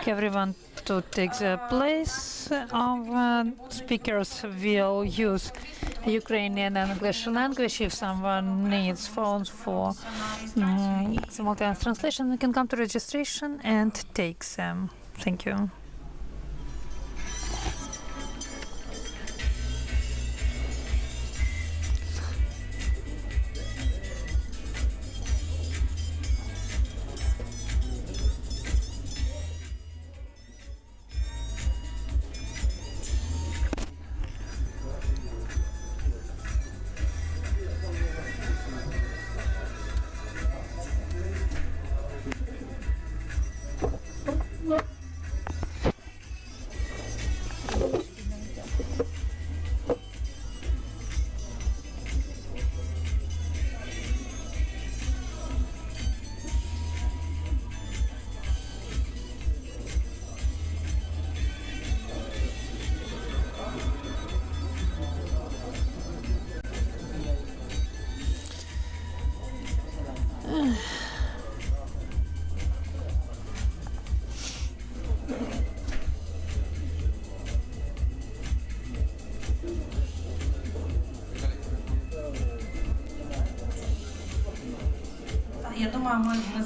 everyone to take the place of speakers will use Ukrainian and English language. If someone needs phones for simultaneous translation, we can come to registration and take them. Thank you.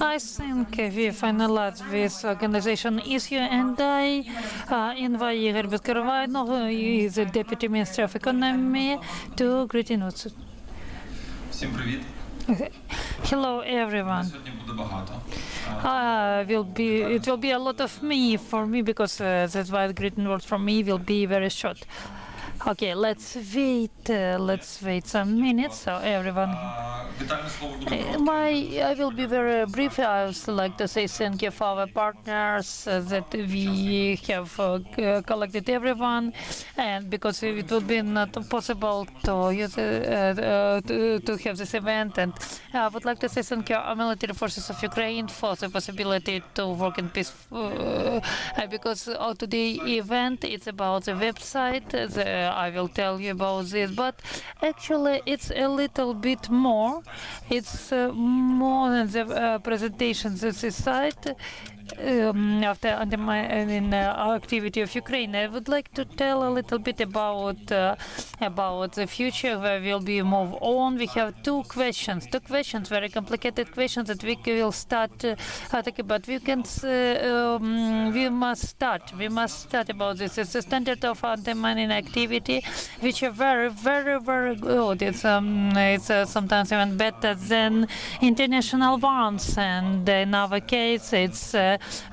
I think we finalized this organization issue, and I invite Igor Bezkarovayno, who is the Deputy Minister of Economy, to greet us. Всім привіт. Hello, everyone. Сьогодні буде багато. It will be a lot of me for me because that's why the greeting words from me will be very short. Okay, let's wait some minutes so everyone. Вітальне слово буде коротке. I will be very brief. I would like to say thank you for our partners that we have collected everyone, and because it would be not possible to use to have this event, and I would like to say thank you our military forces of Ukraine for the possibility to work in peace. Because today's event it's about the website. I will tell you about this, but actually it's a little bit more. It's more than the presentation. This is site after undermining activity of Ukraine. I would like to tell a little bit about the future where we'll be move on. We have two questions, very complicated questions that we will start talking about. We must start about this. It's the standard of undermining activity, which are very, very, very good. It's sometimes even better than international ones, and in our case, it's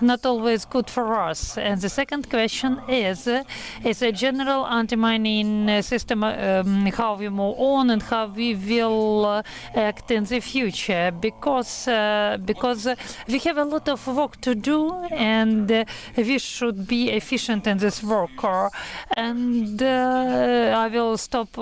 not always good for us. And the second question is a general anti-mining system, how we move on and how we will act in the future, because we have a lot of work to do, and we should be efficient in this work. And I will stop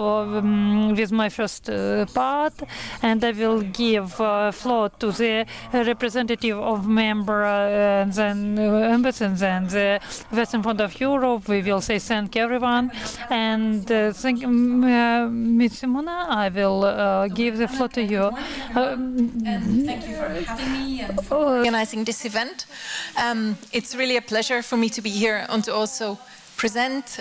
with my first part, and I will give floor to the representative of member and then embassies and the Western Front of Europe. We will say thank everyone, and thank Ms. Simona. I will give the floor to you. And thank you for having me and for organizing this event. It's really a pleasure for me to be here and to also present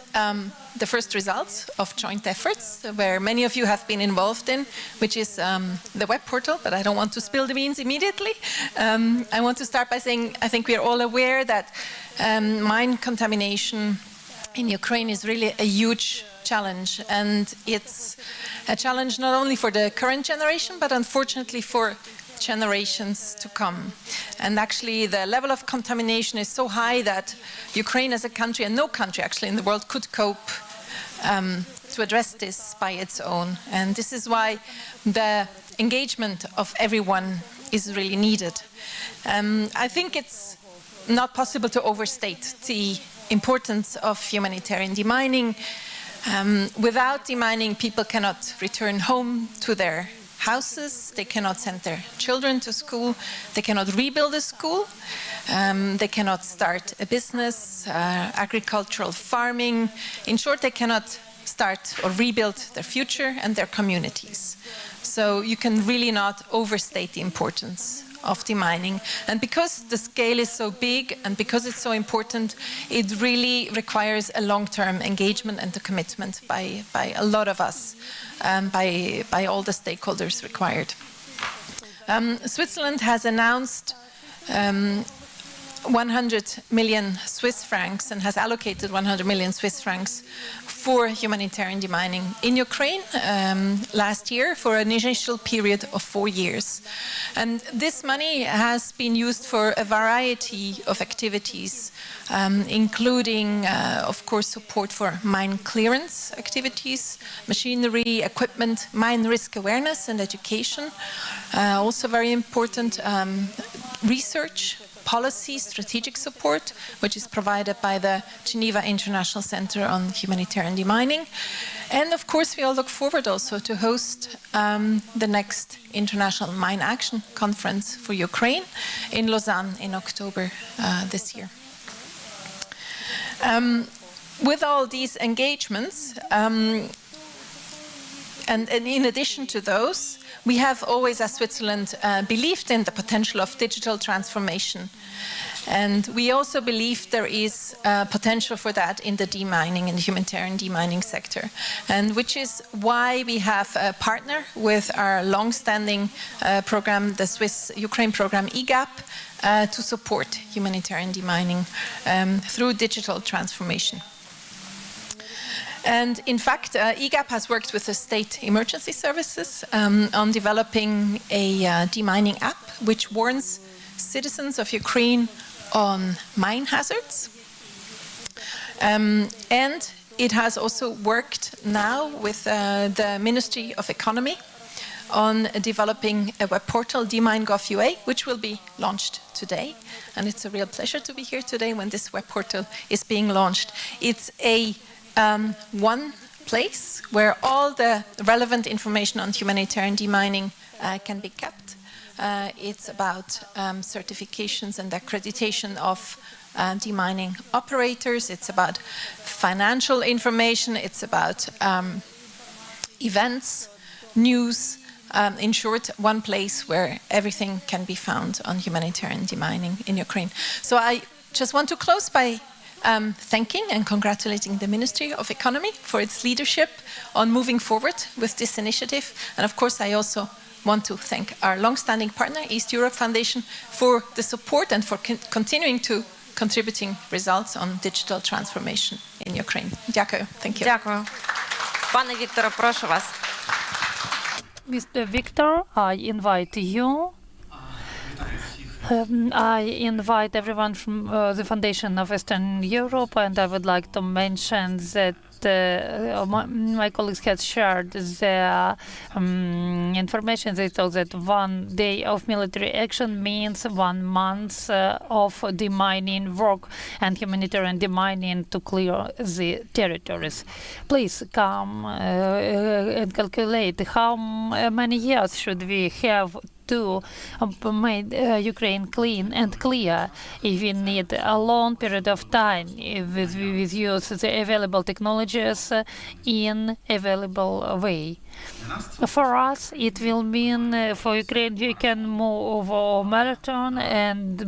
the first results of joint efforts where many of you have been involved in, which is the web portal, but I don't want to spill the beans immediately. I want to start by saying I think we are all aware that mine contamination in Ukraine is really a huge challenge, and it's a challenge not only for the current generation, but unfortunately for generations to come. And actually the level of contamination is so high that Ukraine as a country, and no country actually in the world, could cope to address this by its own. And this is why the engagement of everyone is really needed. I think it's not possible to overstate the importance of humanitarian demining. Without demining, people cannot return home to their houses, they cannot send their children to school, they cannot rebuild a school, they cannot start a business, agricultural farming. In short, they cannot start or rebuild their future and their communities. So you can really not overstate the importance of demining. And because the scale is so big and because it's so important, it really requires a long-term engagement and a commitment by a lot of us, by all the stakeholders required. Switzerland has announced 100 million Swiss francs and has allocated 100 million Swiss francs for humanitarian demining in Ukraine last year for an initial period of 4 years. And this money has been used for a variety of activities, including, of course, support for mine clearance activities, machinery, equipment, mine risk awareness and education. Also very important, research, policy, strategic support, which is provided by the Geneva International Center on Humanitarian Demining. And of course, we all look forward also to host the next International Mine Action Conference for Ukraine in Lausanne in October this year. With all these engagements, and in addition to those, we have always, as Switzerland, believed in the potential of digital transformation. And we also believe there is potential for that in the demining and humanitarian demining sector. And which is why we have a partner with our long-standing program, the Swiss Ukraine program EGAP, to support humanitarian demining through digital transformation. And in fact, EGAP has worked with the state emergency services on developing a demining app which warns citizens of Ukraine on mine hazards. And it has also worked now with the Ministry of Economy on developing a web portal, Demine.gov.ua, which will be launched today. And it's a real pleasure to be here today when this web portal is being launched. It's a one place where all the relevant information on humanitarian demining can be kept. It's about certifications and accreditation of demining operators. It's about financial information. It's about events, news. In short, one place where everything can be found on humanitarian demining in Ukraine. So I just want to close by thanking and congratulating the Ministry of Economy for its leadership on moving forward with this initiative. And of course, I also want to thank our long-standing partner, East Europe Foundation, for the support and for continuing to contributing results on digital transformation in Ukraine. Дякую. Thank you. Дякую. Пане Вікторе, прошу вас. Mr. Victor, I invite you. I invite everyone from the Foundation of Western Europe, and I would like to mention that my colleagues have shared their information. They told that 1 day of military action means 1 month of demining work and humanitarian demining to clear the territories. Please come and calculate how many years should we have to make Ukraine clean and clear if we need a long period of time with use the available technologies in available way. For us, it will mean for Ukraine we can move a marathon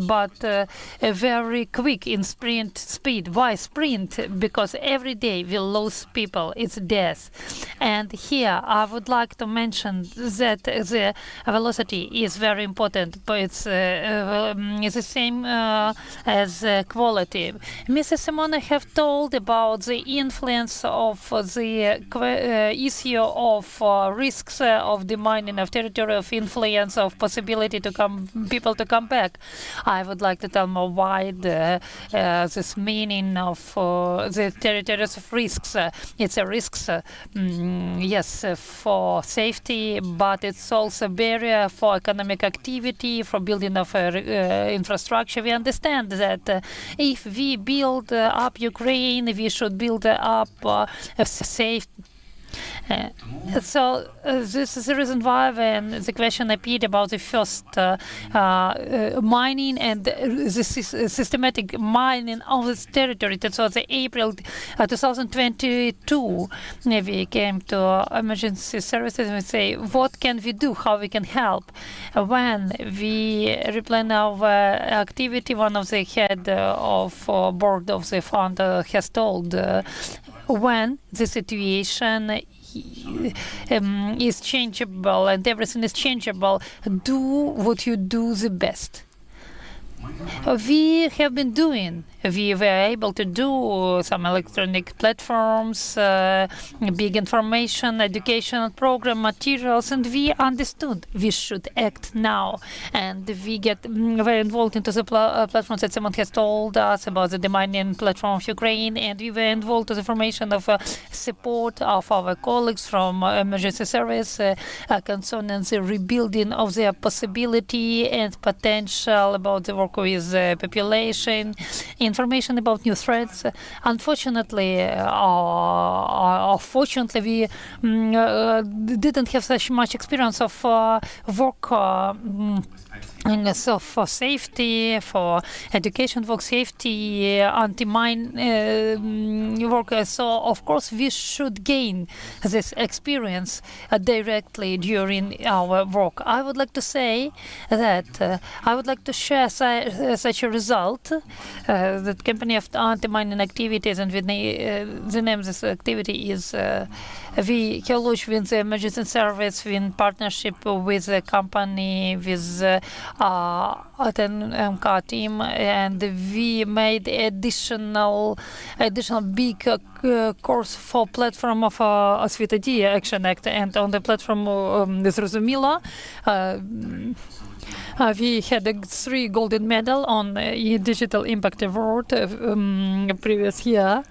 but very quick in sprint speed. Why sprint? Because every day we lose people. It's death. And here I would like to mention that the velocity is very important, but it's the same as quality. Mrs. Simona have told about the influence of the issue of risks of demining of territory, of influence, of possibility to people to come back. I would like to tell more why this meaning of the territories of risks. It's a risks, yes, for safety, but it's also a barrier for economic activity, for building of infrastructure. We understand that if we build up Ukraine, we should build up a safe This is the reason why when the question appeared about the first mining and the systematic mining of this territory, that was April 2022, we came to emergency services and we say, what can we do, how we can help? When we replan our activity, one of the head of board of the fund has told when the situation is changeable and everything is changeable, do what you do the best. We have been doing. We were able to do some electronic platforms, big information, educational program materials, and we understood we should act now. And we get very involved into the platforms that someone has told us about the Demine platform of Ukraine, and we were involved to the formation of support of our colleagues from emergency service concerning the rebuilding of their possibility and potential about the work with population, information about new threats. Unfortunately, or fortunately, we didn't have such much experience of work so for safety, for education work, safety, anti-mine work. So, of course, we should gain this experience directly during our work. I would like to say that I would like to share such a result. The company of anti-mining activities, and the name of this activity is we have launched with the emergency service in partnership with the company, with MK team, and we made additional big course for platform of Очистити Action Act, and on the platform зрозуміло. We had 3 golden medal on Digital Impact Award previous year.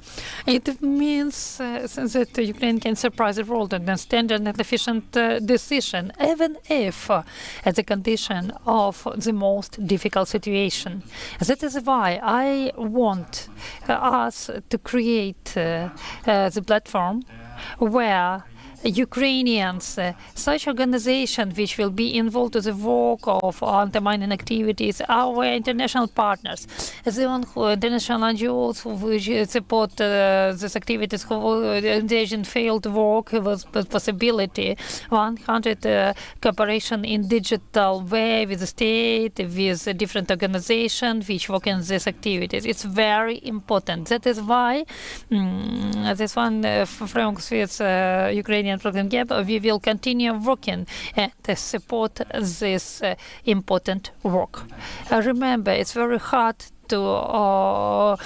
It means that Ukraine can surprise the world in a standard and efficient decision, even if at the condition of the most difficult situation. That is why I want us to create the platform where Ukrainians, such organizations which will be involved in the work of anti-mining activities, our international partners, the international NGOs who support these activities, who engage in field work with possibility, 100 cooperation in digital way with the state, with different organizations which work in these activities. It's very important. That is why this one framework with Ukrainian Program EGAP, we will continue working and support this important work. Remember, it's very hard to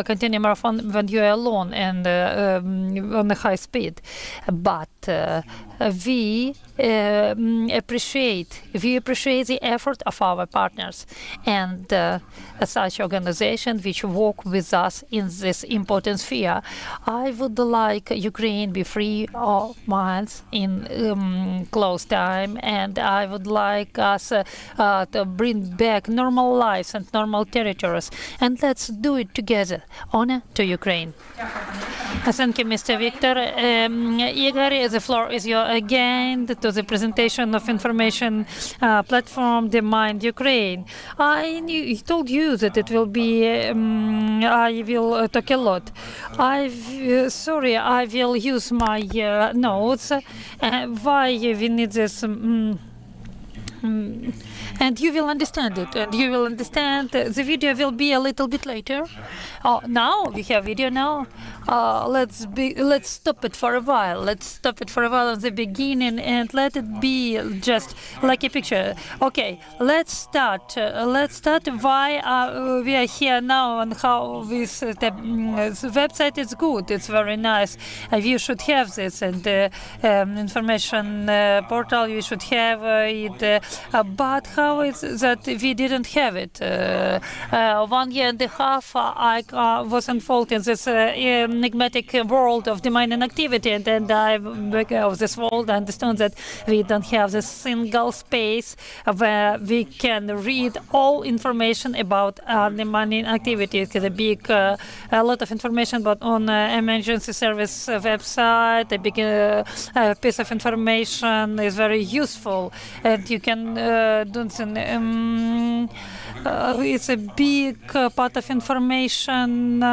continue marathon when you are alone and on a high speed, but we appreciate the effort of our partners and such organizations which work with us in this important sphere. I would like Ukraine be free of mines in close time, and I would like us to bring back normal lives and normal territories, and let's do it together. Honor to Ukraine. Thank you, Mr. Victor. Igor, the floor is yours again to the presentation of information platform Demine Ukraine. I told you that it will be, I will talk a lot. Sorry, I will use my notes. Why we need this? And you will understand it, and you will understand. The video will be a little bit later. Now we have video now. Let's stop it for a while. Let's stop it for a while at the beginning and let it be just like a picture. Okay, let's start. Why we are here now and how this website is good. It's very nice. You should have this, and information portal. You should have it. But how now is that we didn't have it. 1 year and a half, I was involved in this enigmatic world of Demine activity, and then I back of this world. I understand that we don't have this single space where we can read all information about Demine activity. It's a big, a lot of information, but on emergency service website, a big piece of information is very useful, and you can do it's a big part of information,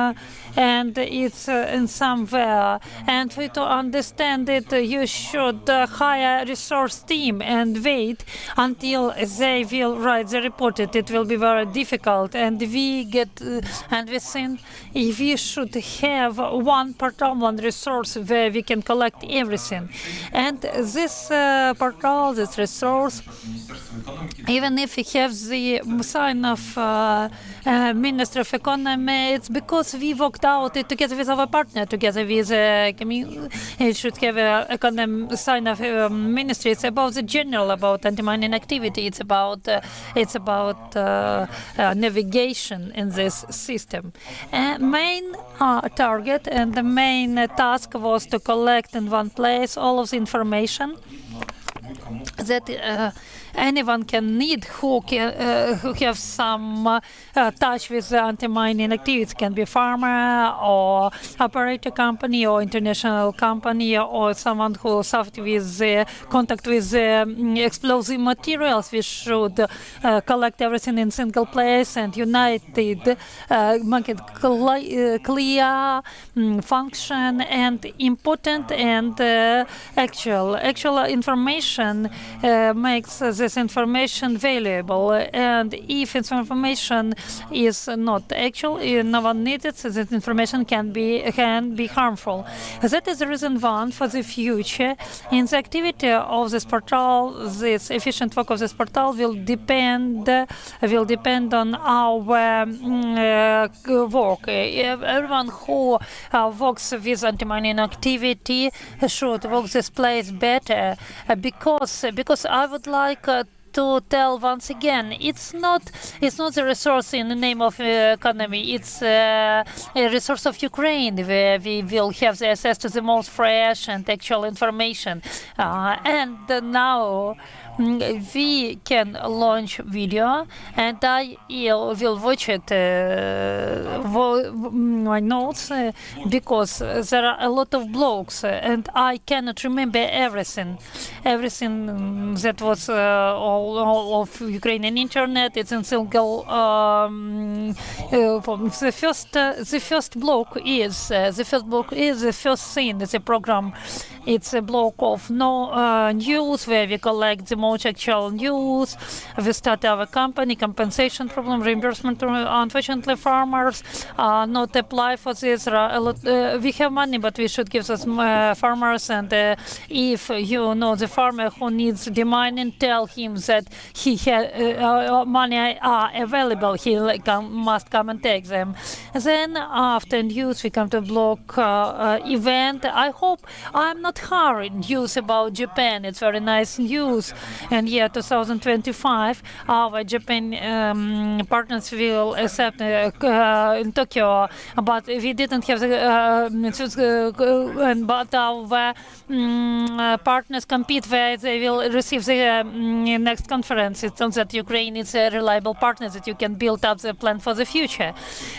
and it's in somewhere. And for you to understand it, you should hire a resource team and wait until they will write the report. It will be very difficult, and we think we should have one portal, one resource where we can collect everything. And this portal, this resource, even if we have the sign of Minister of Economy, it's because we worked out it together with our partner, together with it should have a economic sign of ministry. It's about the general, about anti-mining activity. It's about navigation in this system. Main target and the main task was to collect in one place all of the information that anyone can need who have some touch with the anti-mining activities. It can be farmer or operator company or international company or someone who suffered with contact with explosive materials. We should collect everything in single place and united, make it clear, function and important and actual information makes this information valuable, and if its information is not actual, no one needs it, so that information can be harmful. That is the reason one for the future. In the activity of this portal, this efficient work of this portal will depend on our work. Everyone who works with anti-mining activity should work this place better, because I would like to tell once again, it's not the resource in the name of economy. It's a resource of Ukraine, where we will have the access to the most fresh and actual information. And now we can launch video, and I will watch it, my notes, because there are a lot of blogs, and I cannot remember everything that was all of Ukrainian internet. It's in single. The first blog is the first thing. It's a program. It's a blog of news, where we collect the most actual news. We start our company, compensation problem, reimbursement. Unfortunately, farmers not apply for this. We have money, but we should give us farmers. And if you know the farmer who needs demining, tell him that he money are available. He must come and take them. Then after news, we come to blog event. I hope I'm not hurrying news about Japan. It's very nice news. And year 2025, our Japan partners will accept in Tokyo, but we didn't have but our partners compete where they will receive the next conference. It's not that Ukraine is a reliable partner that you can build up the plan for the future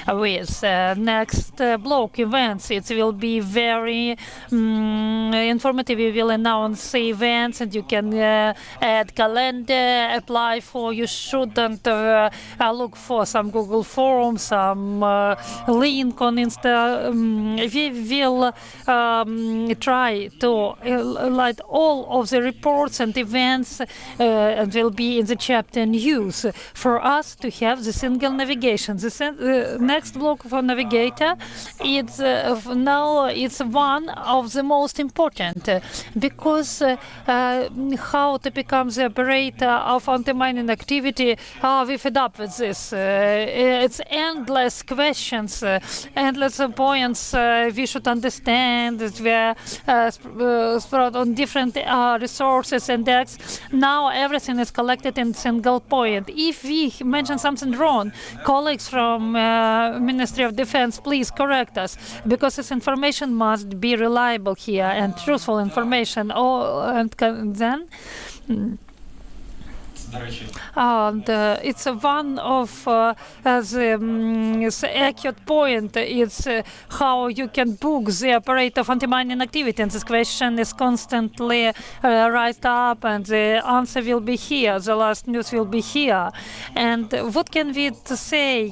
with. Next block events, it will be very informative. We will announce the events, and you can add calendar, apply for. You shouldn't look for some Google form, some link on Insta. We will try to highlight all of the reports and events, and will be in the chapter news for us to have the single navigation. The next block for navigator, it's now it's one of the most important, because how to become the operator of anti-mining activity, we fed up with this. It's endless questions, endless points we should understand that we are spread on different resources and decks. Now everything information is collected in single point. If we mention something wrong, colleagues from Ministry of Defense, please correct us, because this information must be reliable here and truthful information. Then. And it's one of the accurate point. It's how you can book the operator of anti-mining activity. And this question is constantly raised up, and the answer will be here. The last news will be here. And what can we say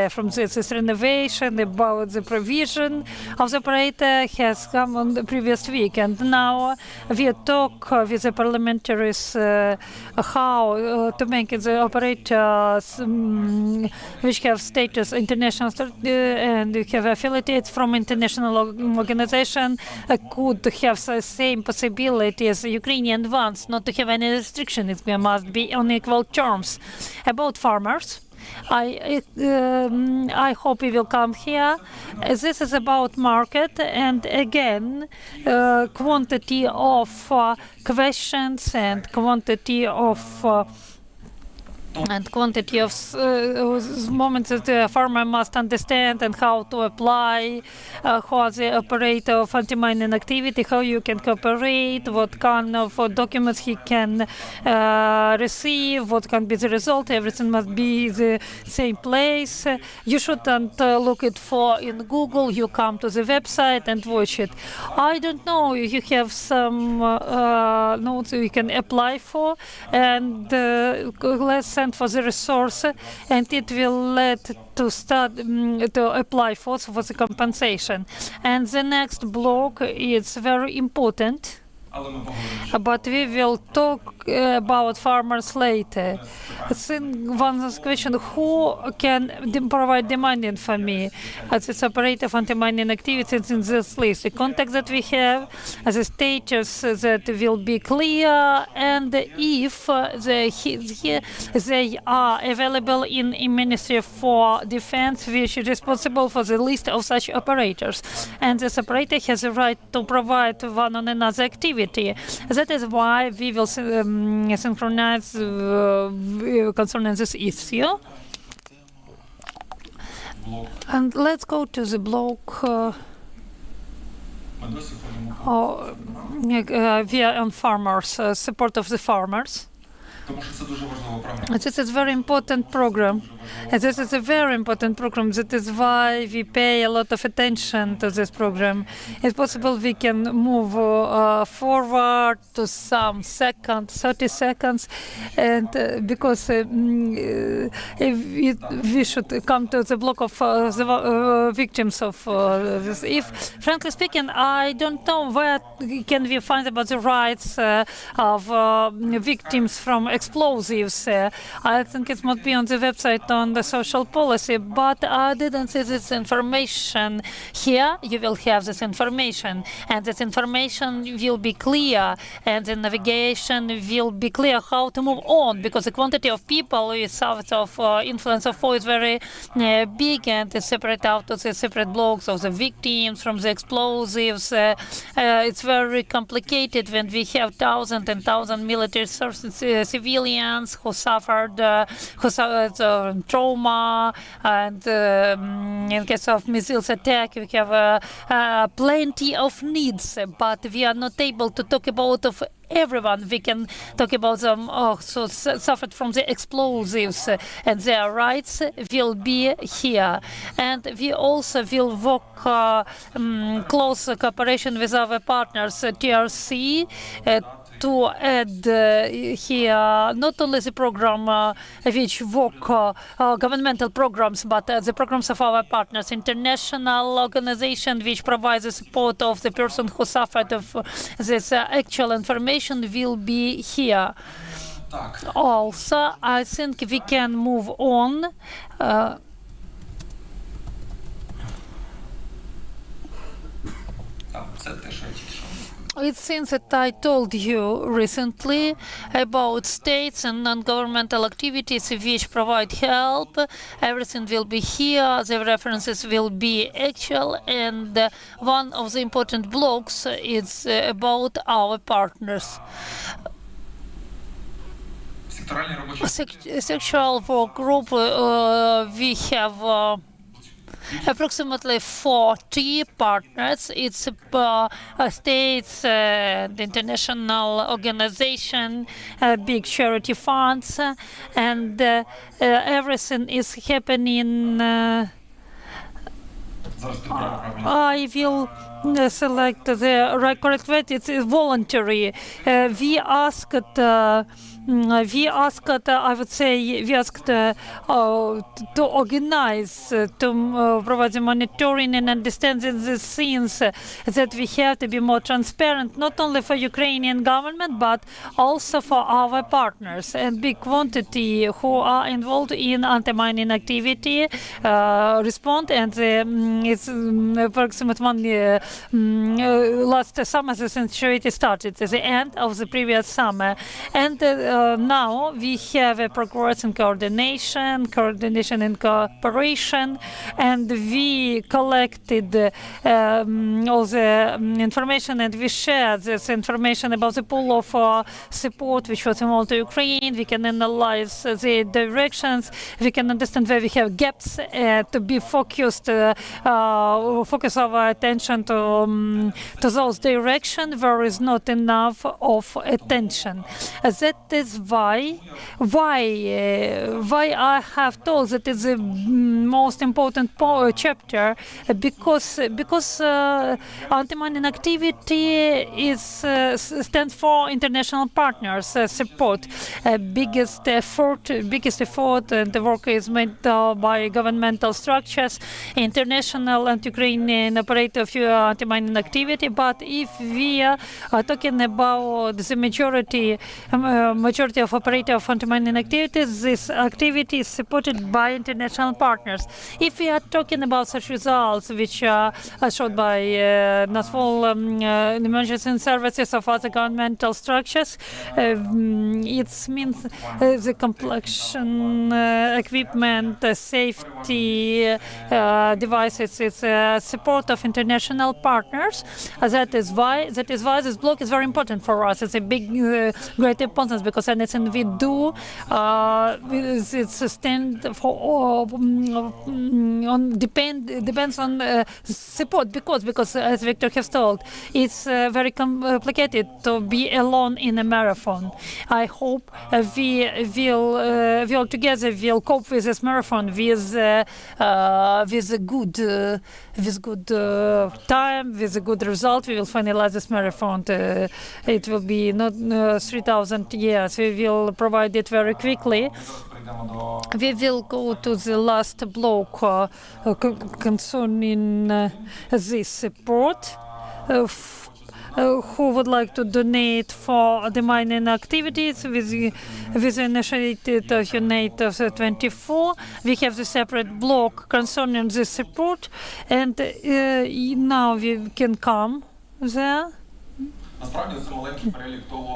from this renovation about the provision of the operator has come on the previous week. And now we talk with the parliamentaries how to make the operators which have status international and have affiliates from international organization could have the same possibility as Ukrainian ones, not to have any restriction. It must be on equal terms. About farmers, I hope we will come here. This is about market, and again, quantity of questions and quantity of moments that the farmer must understand and how to apply, how the operator of anti-mining activity, how you can cooperate, what kind of documents he can receive, what can be the result. Everything must be the same place. You shouldn't look it for in Google. You come to the website and watch it. I don't know. You have some notes you can apply for, and let's send for the resource, and it will let to start to apply for the compensation. And the next block is very important, but we will talk about farmers later. One question: who can provide demanding for me as a operator of anti-mining activities in this list? The contact that we have, the status that will be clear, and if they are available in Ministry for Defense, which is responsible for the list of such operators. And this operator has a right to provide one on another activity. That is why we will synchronize concerning this issue. And let's go to the block. We are on farmers, support of the farmers. This is a very important program. This is a very important program. That is why we pay a lot of attention to this program. It's possible we can move forward to some 30 seconds, and because we should come to the block of the victims of this. If, frankly speaking, I don't know where can we find about the rights of victims from explosives. I think it must be on the website on the social policy, but I didn't see this information here. You will have this information, and this information will be clear, and the navigation will be clear how to move on, because the quantity of people with sorts of influence of force is very big, and it's separate out of the separate blocks of the victims from the explosives. It's very complicated when we have thousands and thousands military civilians who suffered trauma, and in case of missiles attack, we have plenty of needs, but we are not able to talk about of everyone. We can talk about them who suffered from the explosives, and their rights will be here. And we also will work close cooperation with our partners, TRC, to add here not only the program which work governmental programs, but the programs of our partners, international organization which provides the support of the person who suffered of this actual information will be here. Also, I think we can move on. It seems that I told you recently about states and non-governmental activities which provide help. Everything will be here. The references will be actual, and one of the important blocks is about our partners. Секторальні робочі Sexual work group, we have approximately 40 partners. It's states, the international organization, big charity funds, and everything is happening. зараз підберемо правильно. I will select the correct word. It's voluntary. We asked, I would say, to organize, to provide the monitoring and understanding the things that we have to be more transparent, not only for Ukrainian government, but also for our partners and big quantity who are involved in anti-mining activity respond, and it's approximately last summer the activity started at the end of the previous summer, and now we have a progress in coordination and cooperation, and we collected all the information, and we shared this information about the pool of support which was involved to Ukraine. We can analyze the directions, we can understand where we have gaps to be focused, focus our attention to those directions where is not enough of attention. That is why I have told that it's the most important chapter, because anti-mining activity stands for international partners support. Biggest effort, and the work is made by governmental structures, international and Ukrainian operator of anti-mining activity. But if we are talking about the majority of operator of anti-mining activities, this activity is supported by international partners. If we are talking about such results which are showed by national emergency services of other governmental structures, it means the complexion, equipment, safety devices, it's support of international partners. That is why this block is very important for us. It's a big, great importance, because anything we do, it's stand for depends on support, because as Victor has told, it's very complicated to be alone in a marathon. I hope we all together will cope with this marathon with good time, with a good result. We will finalize this marathon. It will be not 3,000 years. We will provide it very quickly. We will go to the last block concerning this support. Who would like to donate for the mining activities with initiative of Unite of 24. We have the separate block concerning the support, and now we can come there. Насправді це маленький перелік того,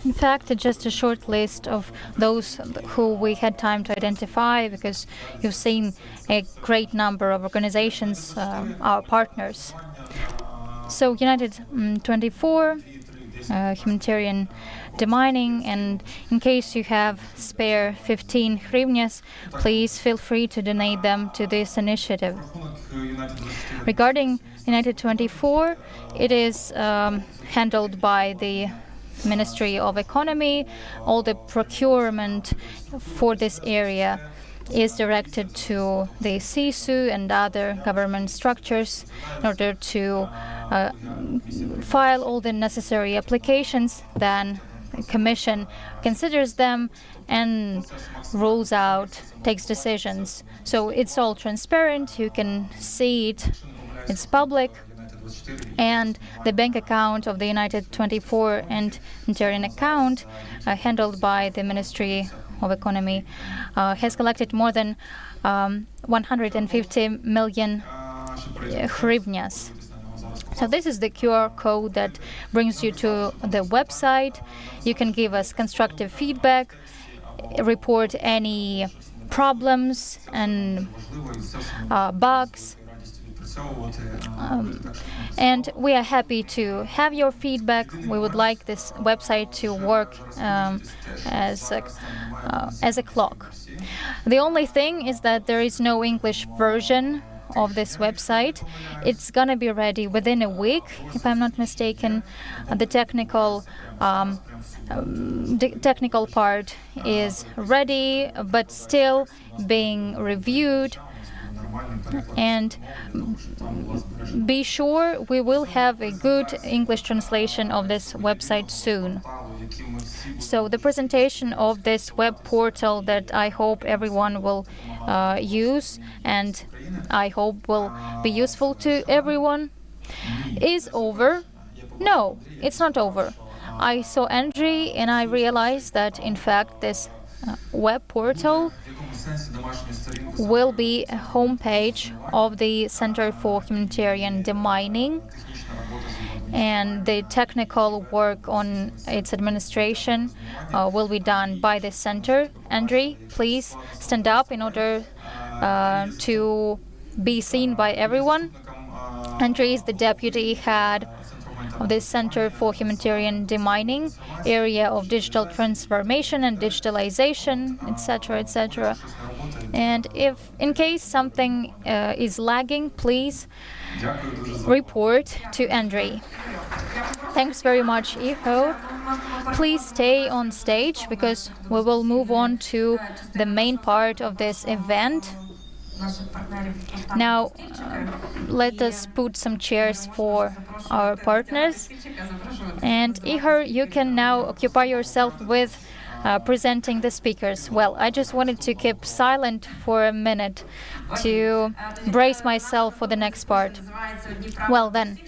In fact, just a short list of those who we had time to identify, because you've seen a great number of organizations, our partners. So United 24, humanitarian demining, and in case you have spare 15 hryvnias, please feel free to donate them to this initiative. Regarding United 24, it is handled by the Ministry of Economy. All the procurement for this area is directed to the CSU and other government structures in order to file all the necessary applications. Then the Commission considers them and rules out, takes decisions. So it's all transparent, you can see it, it's public. And the bank account of the United 24 and Humanitarian account, handled by the Ministry of Economy, has collected more than 150 million hryvnias. So this is the QR code that brings you to the website. You can give us constructive feedback, report any problems and bugs. And we are happy to have your feedback. We would like this website to work as a clock. The only thing is that there is no English version of this website. It's gonna be ready within a week, if I'm not mistaken. The technical part is ready, but still being reviewed. And be sure we will have a good English translation of this website soon. So the presentation of this web portal that I hope everyone will use, and I hope will be useful to everyone, is over. No, it's not over. I saw Andrew and I realized that in fact this web portal will be a homepage of the Center for Humanitarian Demining, and the technical work on its administration will be done by the center. Andrew, please stand up in order to be seen by everyone. Andrew is the deputy head of the Center for Humanitarian Demining, area of digital transformation and digitalization, etc., etc. And if in case something is lagging, please report to Andrei. Thanks very much, Iho. Please stay on stage because we will move on to the main part of this event. Now, let us put some chairs for our partners. And Ihor, you can now occupy yourself with presenting the speakers. Well, I just wanted to keep silent for a minute to brace myself for the next part. Well then,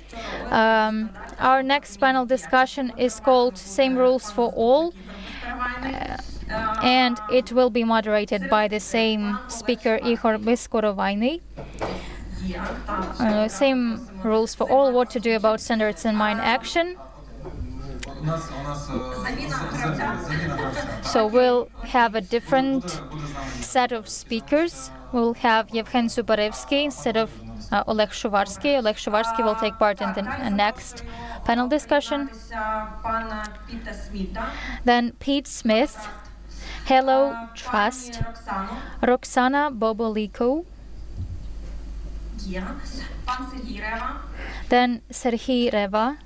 our next panel discussion is called Same Rules for All, and it will be moderated by the same speaker, Ihor Biskorovaini. Same rules for all, what to do about standards in mine action. So we'll have a different set of speakers. We'll have Yevhen Zubarevsky instead of Oleg Shuvarsky. Oleg Shuvarsky will take part in the next panel discussion. Then Pete Smith, Hello Trust, Roxana Boboliko, then Serhiy Reva,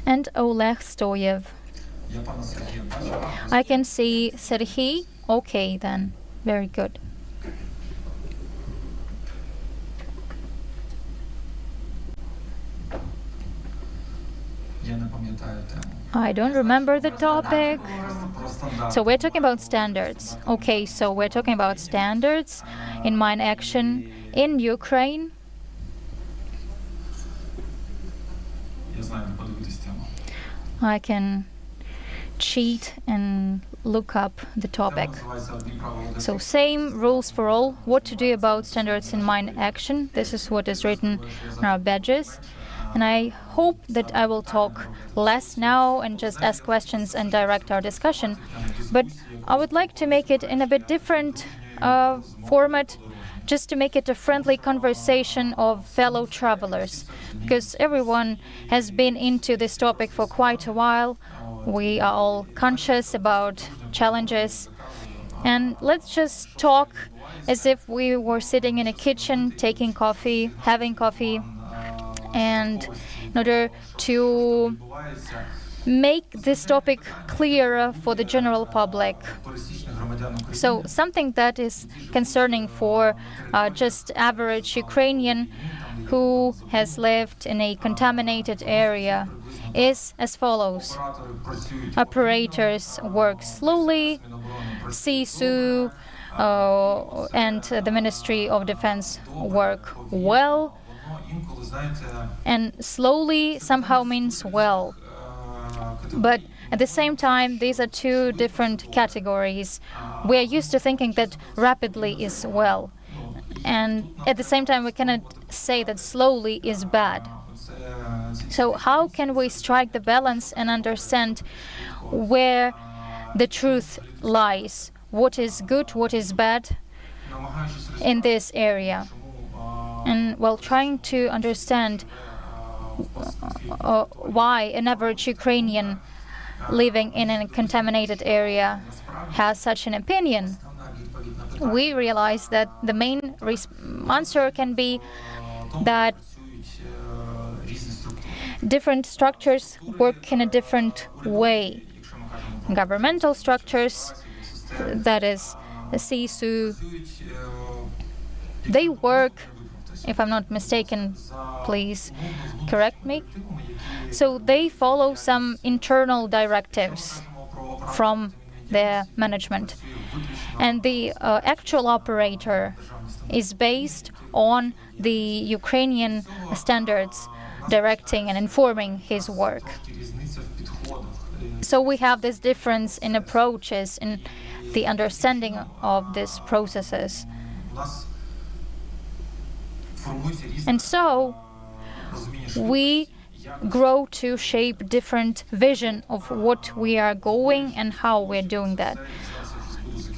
and Oleg Stoyev. I can see Serhiy. Okay then, very good. I don't remember the topic. So we're talking about standards. Okay, so we're talking about standards in mine action in Ukraine. I can cheat and look up the topic. So same rules for all, what to do about standards in mine action. This is what is written on our badges. And I hope that I will talk less now and just ask questions and direct our discussion. But I would like to make it in a bit different format, just to make it a friendly conversation of fellow travelers, because everyone has been into this topic for quite a while. We are all conscious about challenges, and let's just talk as if we were sitting in a kitchen, taking coffee, having coffee, and in order to make this topic clearer for the general public. So something that is concerning for just average Ukrainian who has lived in a contaminated area is as follows. Operators work slowly, CSU and the Ministry of Defense work well, and slowly somehow means well. But at the same time, these are two different categories. We are used to thinking that rapidly is well. And at the same time, we cannot say that slowly is bad. So how can we strike the balance and understand where the truth lies? What is good, what is bad? in this area. And while trying to understand why an average Ukrainian living in a contaminated area has such an opinion, we realize that the main answer can be that different structures work in a different way. Governmental structures, that is CSU, they work, if I'm not mistaken, please correct me. So they follow some internal directives from their management. And the actual operator is based on the Ukrainian standards directing and informing his work. So we have this difference in approaches, in the understanding of these processes. And so we grow to shape different vision of what we are going and how we're doing that.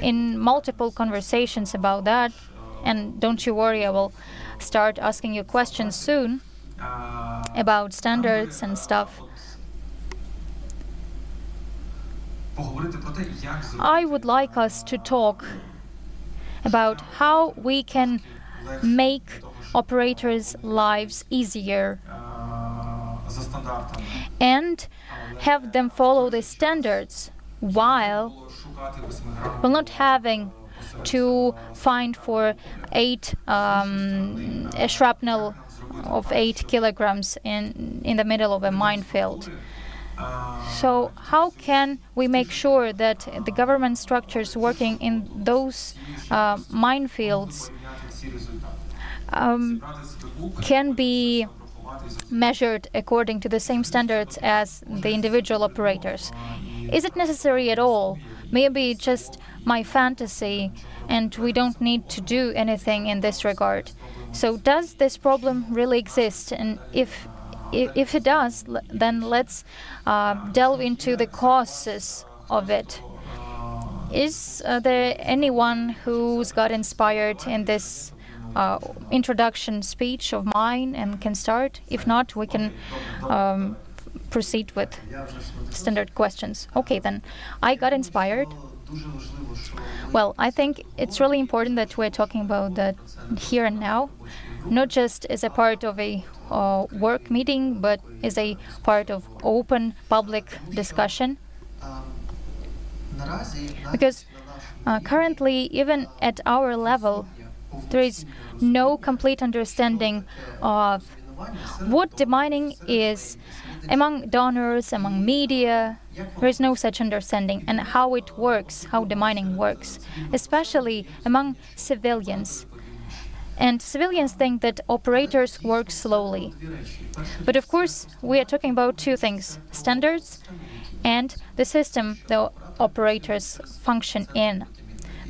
In multiple conversations about that, and don't you worry, I will start asking you questions soon about standards and stuff. I would like us to talk about how we can make operators' lives easier and have them follow the standards while not having to find for a shrapnel of 8 kilograms in the middle of a minefield. So how can we make sure that the government structures working in those minefields can be measured according to the same standards as the individual operators? Is it necessary at all? Maybe just my fantasy, and we don't need to do anything in this regard. So does this problem really exist? And if it does, then let's delve into the causes of it. Is there anyone who's got inspired in this introduction speech of mine and can start? If not, we can proceed with standard questions. Okay, then. I got inspired. Well, I think it's really important that we're talking about that here and now, not just as a part of a work meeting, but as a part of open public discussion. Because currently, even at our level, there is no complete understanding of what demining is among donors, among media. There is no such understanding, and how it works, how demining works, especially among civilians. And civilians think that operators work slowly. But of course, we are talking about two things: standards and the system the operators function in.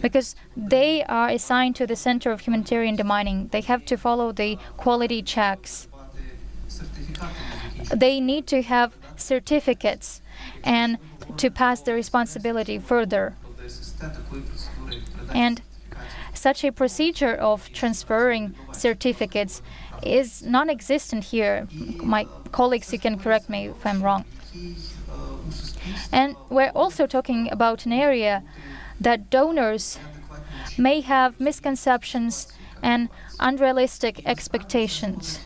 Because they are assigned to the Center of Humanitarian Demining. They have to follow the quality checks. They need to have certificates and to pass the responsibility further. And such a procedure of transferring certificates is non-existent here. My colleagues, you can correct me if I'm wrong. And we're also talking about an area that donors may have misconceptions and unrealistic expectations.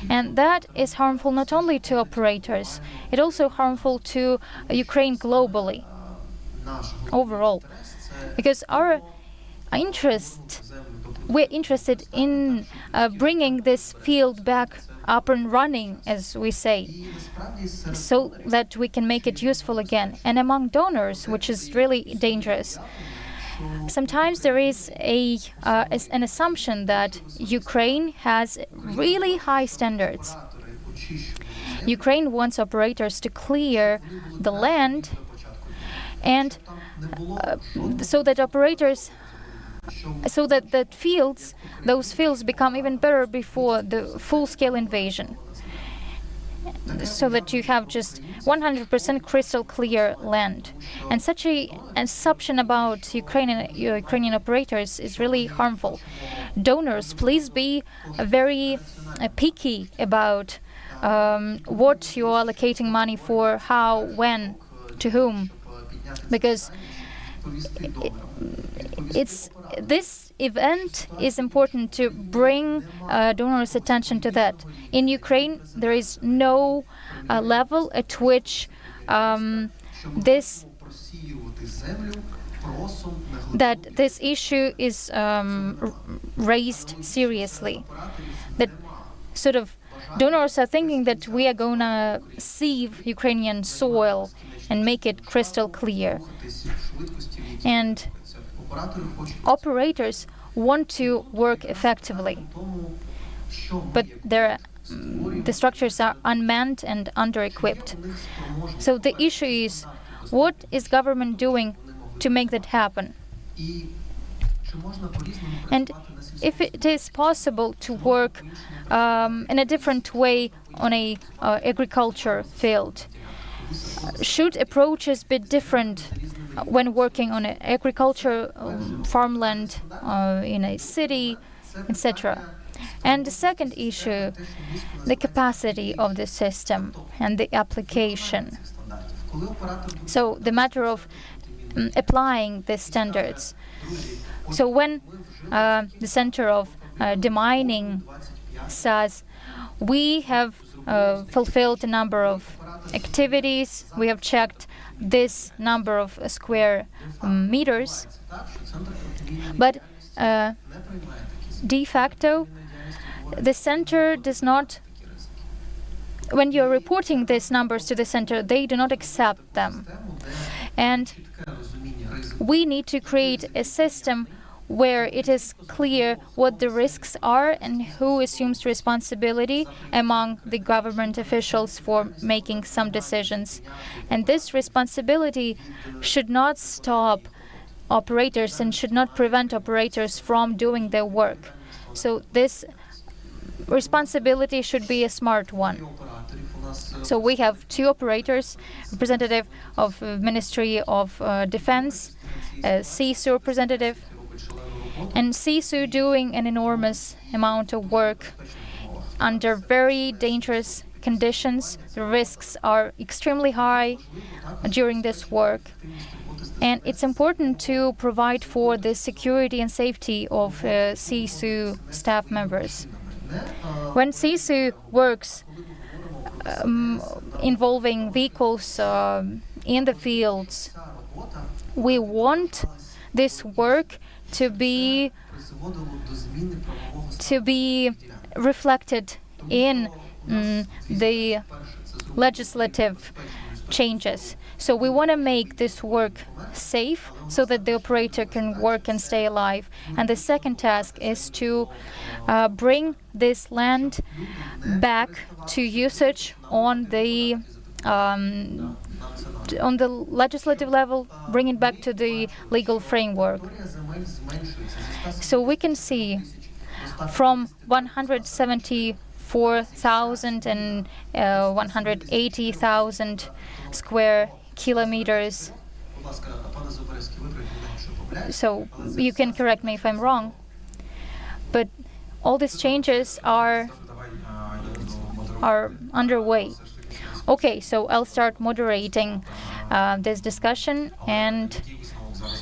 And that is harmful not only to operators, it's also harmful to Ukraine globally, overall. Because we're interested in bringing this field back up and running, as we say, so that we can make it useful again. And among donors, which is really dangerous, sometimes there is an assumption that Ukraine has really high standards. Ukraine wants operators to clear the land, and so that those fields become even better before the full-scale invasion. so that you have just 100% crystal clear land. And such an assumption about Ukrainian operators is really harmful. Donors, please be very picky about what you are allocating money for, how, when, to whom, because this event is important to bring donors' attention to that. In Ukraine, there is no level at which this issue is raised seriously. That sort of donors are thinking that we are going to sieve Ukrainian soil and make it crystal clear. And operators want to work effectively, but the structures are unmanned and under-equipped. So the issue is, what is government doing to make that happen? And if it is possible to work in a different way on a agriculture field, should approaches be different when working on agriculture, farmland, in a city, etc.? And the second issue, the capacity of the system and the application. So the matter of applying the standards. So when the Center of Demining says we have fulfilled a number of activities, we have checked this number of square meters, but de facto, the center does not, when you're reporting these numbers to the center, they do not accept them. And we need to create a system where it is clear what the risks are and who assumes responsibility among the government officials for making some decisions. And this responsibility should not stop operators and should not prevent operators from doing their work. So this responsibility should be a smart one. So we have two operators, representative of Ministry of Defense, CISU representative, and CISU doing an enormous amount of work under very dangerous conditions. The risks are extremely high during this work. And it's important to provide for the security and safety of CISU staff members. When CISU works involving vehicles in the fields, we want this work to be reflected in the legislative changes. So we want to make this work safe so that the operator can work and stay alive. And the second task is to bring this land back to usage on the legislative level, bring it back to the legal framework. So we can see from 174,000 and 180,000 square kilometers. So you can correct me if I'm wrong, but all these changes are underway. Okay, so I'll start moderating this discussion and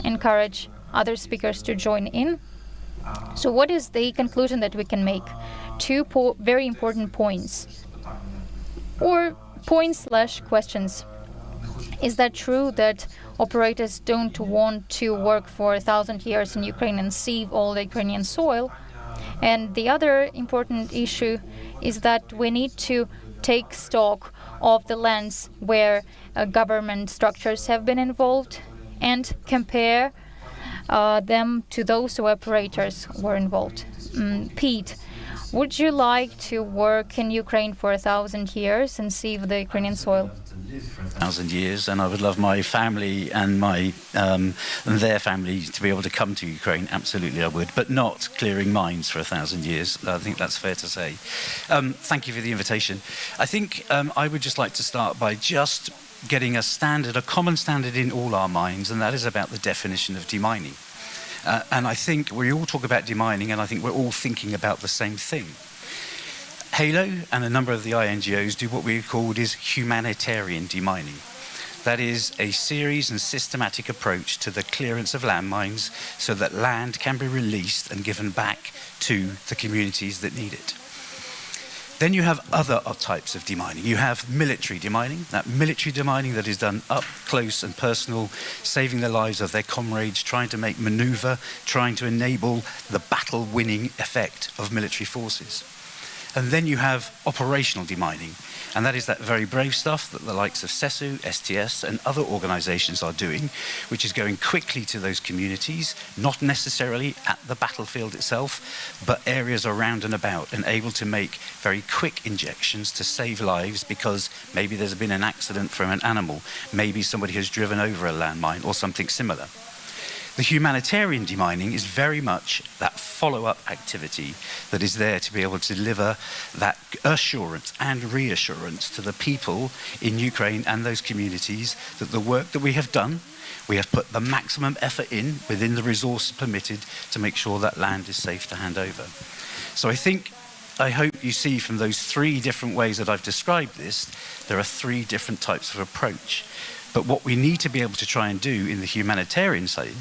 encourage other speakers to join in. So what is the conclusion that we can make? Two very important points, or points/questions. Is that true that operators don't want to work for 1,000 years in Ukraine and sieve all the Ukrainian soil? And the other important issue is that we need to take stock of the lands where government structures have been involved and compare them to those who operators were involved. Pete, would you like to work in Ukraine for 1,000 years and sieve the Ukrainian soil? live for 1,000 years, and I would love my family and their family to be able to come to Ukraine. Absolutely, I would, but not clearing mines for 1,000 years. I think that's fair to say. Thank you for the invitation. I think I would just like to start by just getting a common standard in all our minds, and that is about the definition of demining. And I think we all talk about demining, and I think we're all thinking about the same thing. Halo and a number of the INGOs do what we've called is humanitarian demining. That is a series and systematic approach to the clearance of landmines so that land can be released and given back to the communities that need it. Then you have other types of demining. You have military demining, that is done up close and personal, saving the lives of their comrades, trying to make maneuver, trying to enable the battle-winning effect of military forces. And then you have operational demining, and that is that very brave stuff that the likes of CESU, STS, and other organisations are doing, which is going quickly to those communities, not necessarily at the battlefield itself, but areas around and about, and able to make very quick injections to save lives because maybe there's been an accident from an animal, maybe somebody has driven over a landmine or something similar. The humanitarian demining is very much that follow-up activity that is there to be able to deliver that assurance and reassurance to the people in Ukraine and those communities that the work that we have done, we have put the maximum effort in within the resources permitted to make sure that land is safe to hand over. So I hope you see from those three different ways that I've described this, there are three different types of approach. But what we need to be able to try and do in the humanitarian side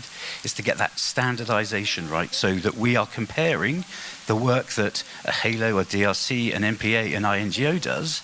is to get that standardization right so that we are comparing the work that a HALO, a DRC, an MPA, an INGO does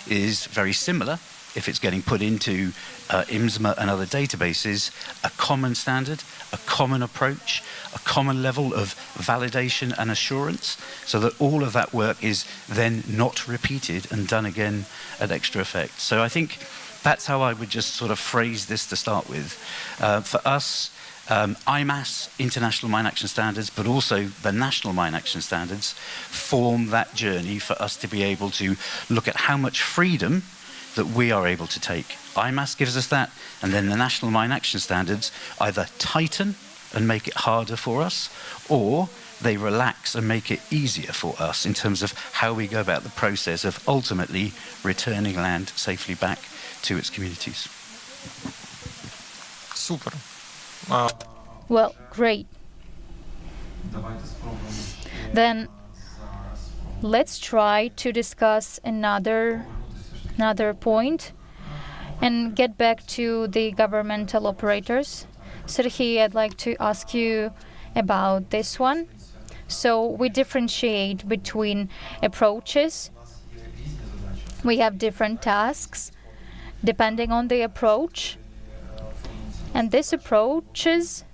is very similar if it's getting put into IMSMA and other databases, a common standard, a common approach, a common level of validation and assurance so that all of that work is then not repeated and done again at extra effect. So I think that's how I would just sort of phrase this to start with. For us, IMAS, International Mine Action Standards, but also the National Mine Action Standards form that journey for us to be able to look at how much freedom that we are able to take. IMAS gives us that, and then the National Mine Action Standards either tighten and make it harder for us, or they relax and make it easier for us in terms of how we go about the process of ultimately returning land safely back to its communities. Супер. Well, great. Then let's try to discuss another point and get back to the governmental operators. Serhiy, I'd like to ask you about this one. So we differentiate between approaches. We have different tasks depending on the approach. And these approaches,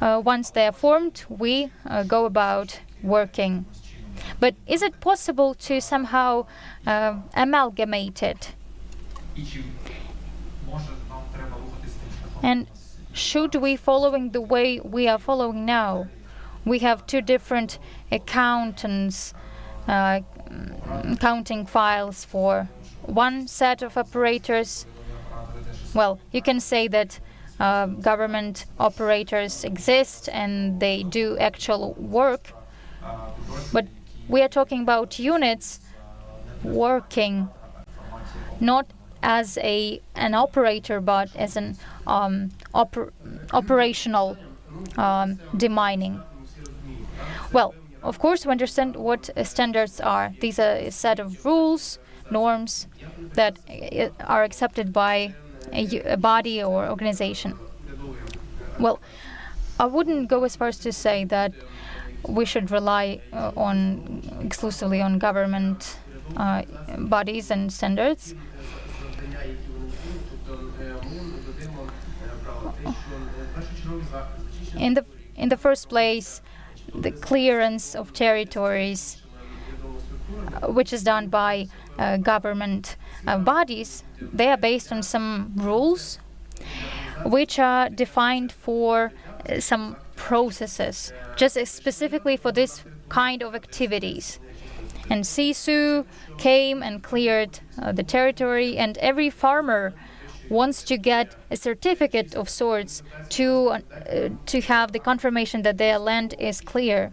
once they are formed, we go about working. But is it possible to somehow amalgamate it? And should we following the way we are following now? We have two different accountants counting files for one set of operators. Well, you can say that government operators exist and they do actual work, but we are talking about units working not as an operator but as an operational demining. Well, of course, we understand what standards are. These are a set of rules, norms that are accepted by a body or organization. Well, I wouldn't go as far as to say that we should rely exclusively on government bodies and standards. In the first place, the clearance of territories, which is done by government bodies, they are based on some rules which are defined for some processes, just specifically for this kind of activities. And CSU came and cleared the territory, and every farmer wants to get a certificate of sorts to have the confirmation that their land is clear.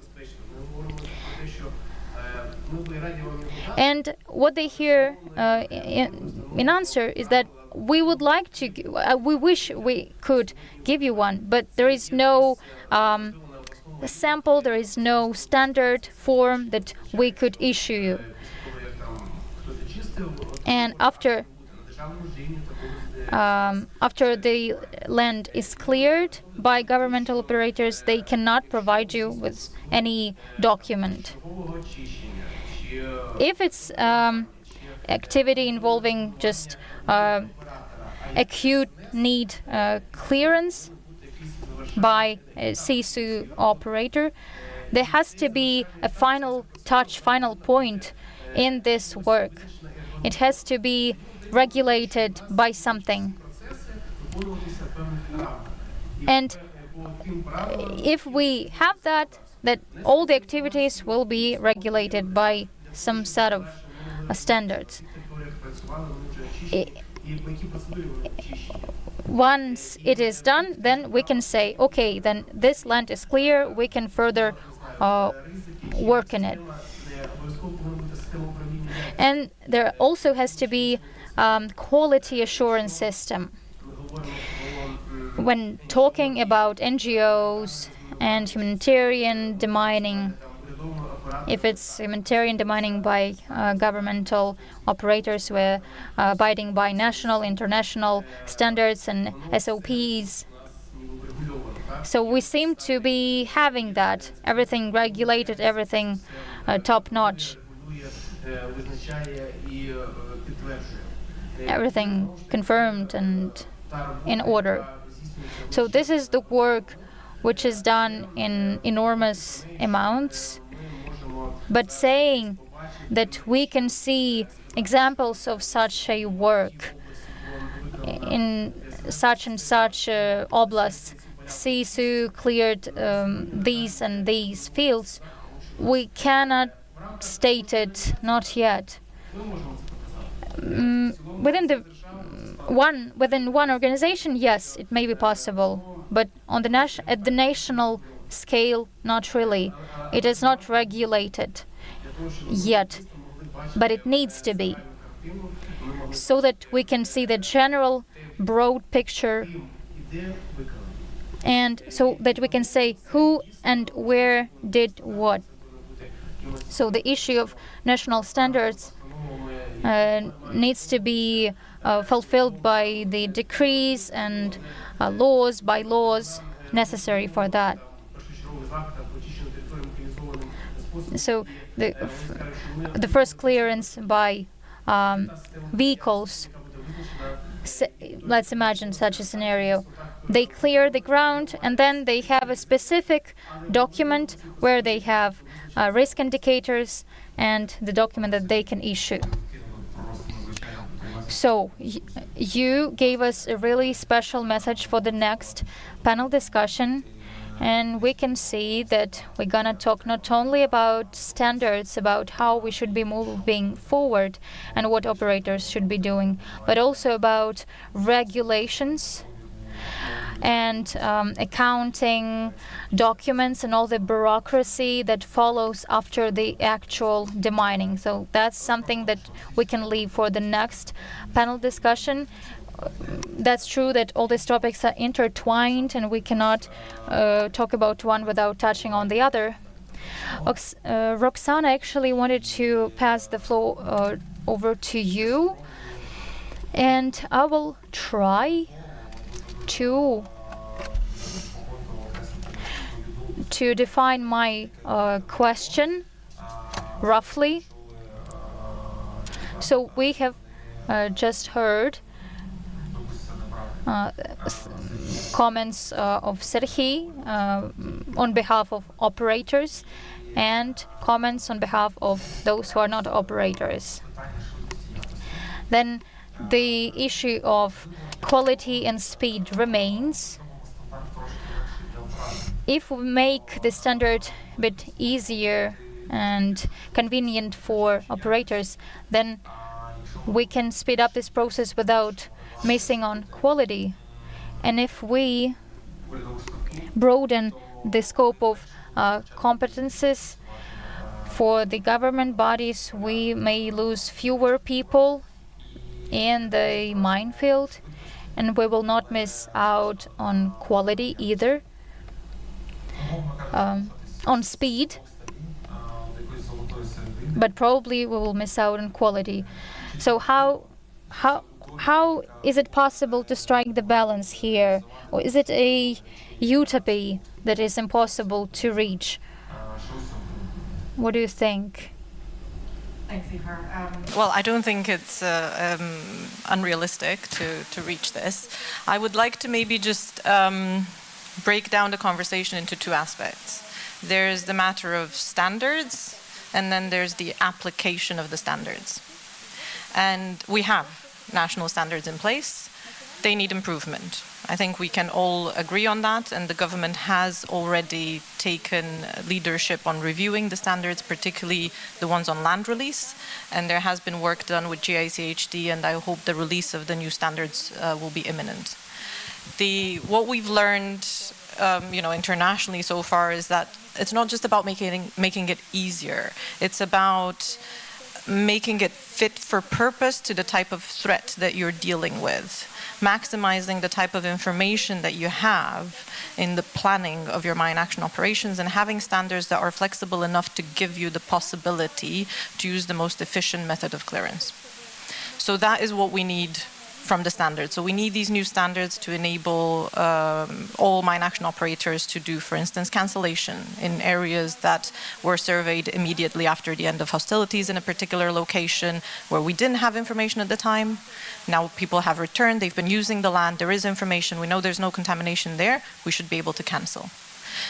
And what they hear in answer is that we would like to, we wish we could give you one, but there is no sample, there is no standard form that we could issue you. And after the land is cleared by governmental operators, they cannot provide you with any document. If it's activity involving just acute need clearance by a CSU operator, there has to be a final touch, final point in this work. It has to be regulated by something. And if we have that all the activities will be regulated by some set of standards. Once it is done, then we can say, okay, then this land is clear, we can further work in it. And there also has to be quality assurance system. When talking about NGOs and humanitarian demining, if it's humanitarian demining by governmental operators, we're abiding by national, international standards and SOPs. So we seem to be having that, everything regulated, everything top-notch, everything confirmed and in order. So this is the work which is done in enormous amounts. But saying that we can see examples of such a work in such and such oblasts, CSU cleared these and these fields, we cannot state it, not yet. Within one organization, yes, it may be possible, but on the at the national scale, not really. It is not regulated yet, but it needs to be, so that we can see the general broad picture, and so that we can say who and where did what. So the issue of national standards needs to be fulfilled by the decrees and bylaws necessary for that. So the first clearance by vehicles, let's imagine such a scenario. They clear the ground and then they have a specific document where they have risk indicators and the document that they can issue. So you gave us a really special message for the next panel discussion, and we can see that we're gonna talk not only about standards, about how we should be moving forward and what operators should be doing, but also about regulations and accounting documents and all the bureaucracy that follows after the actual demining. So that's something that we can leave for the next panel discussion. That's true that all these topics are intertwined and we cannot talk about one without touching on the other. Roxana actually wanted to pass the floor over to you, and I will try to define my question roughly. So we have just heard comments of Serhiy on behalf of operators and comments on behalf of those who are not operators. Then the issue of quality and speed remains. If we make the standard a bit easier and convenient for operators, then we can speed up this process without missing on quality. And if we broaden the scope of competences for the government bodies, we may lose fewer people in the minefield, and we will not miss out on quality either, on speed, but probably we will miss out on quality. So how is it possible to strike the balance here? Or is it a utopia that is impossible to reach? What do you think? Well, I don't think it's unrealistic to reach this. I would like to maybe just break down the conversation into two aspects. There's the matter of standards, and then there's the application of the standards. And we have national standards in place. They need improvement. I think we can all agree on that, and the government has already taken leadership on reviewing the standards, particularly the ones on land release, and there has been work done with GICHD, and I hope the release of the new standards will be imminent. What we've learned internationally so far is that it's not just about making it easier, it's about making it fit for purpose to the type of threat that you're dealing with, maximizing the type of information that you have in the planning of your mine action operations, and having standards that are flexible enough to give you the possibility to use the most efficient method of clearance. So that is what we need from the standards. So we need these new standards to enable all mine action operators to do, for instance, cancellation in areas that were surveyed immediately after the end of hostilities in a particular location where we didn't have information at the time. Now people have returned, they've been using the land, there is information, we know there's no contamination there, we should be able to cancel.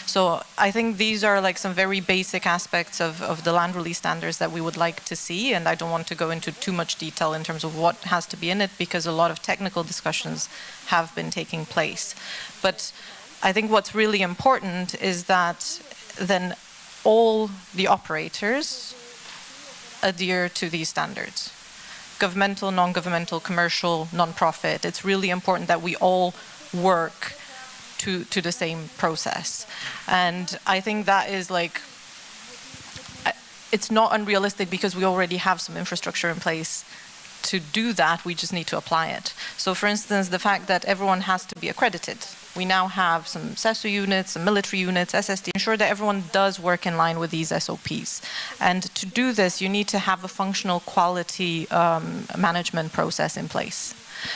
So I think these are like some very basic aspects of the land release standards that we would like to see, and I don't want to go into too much detail in terms of what has to be in it, because a lot of technical discussions have been taking place. But I think what's really important is that then all the operators adhere to these standards. Governmental, non-governmental, commercial, non-profit. It's really important that we all work to the same process. And I think that is it's not unrealistic because we already have some infrastructure in place to do that, we just need to apply it. So for instance, the fact that everyone has to be accredited. We now have some CESU units, some military units, SSD, ensure that everyone does work in line with these SOPs. And to do this, you need to have a functional quality management process in place.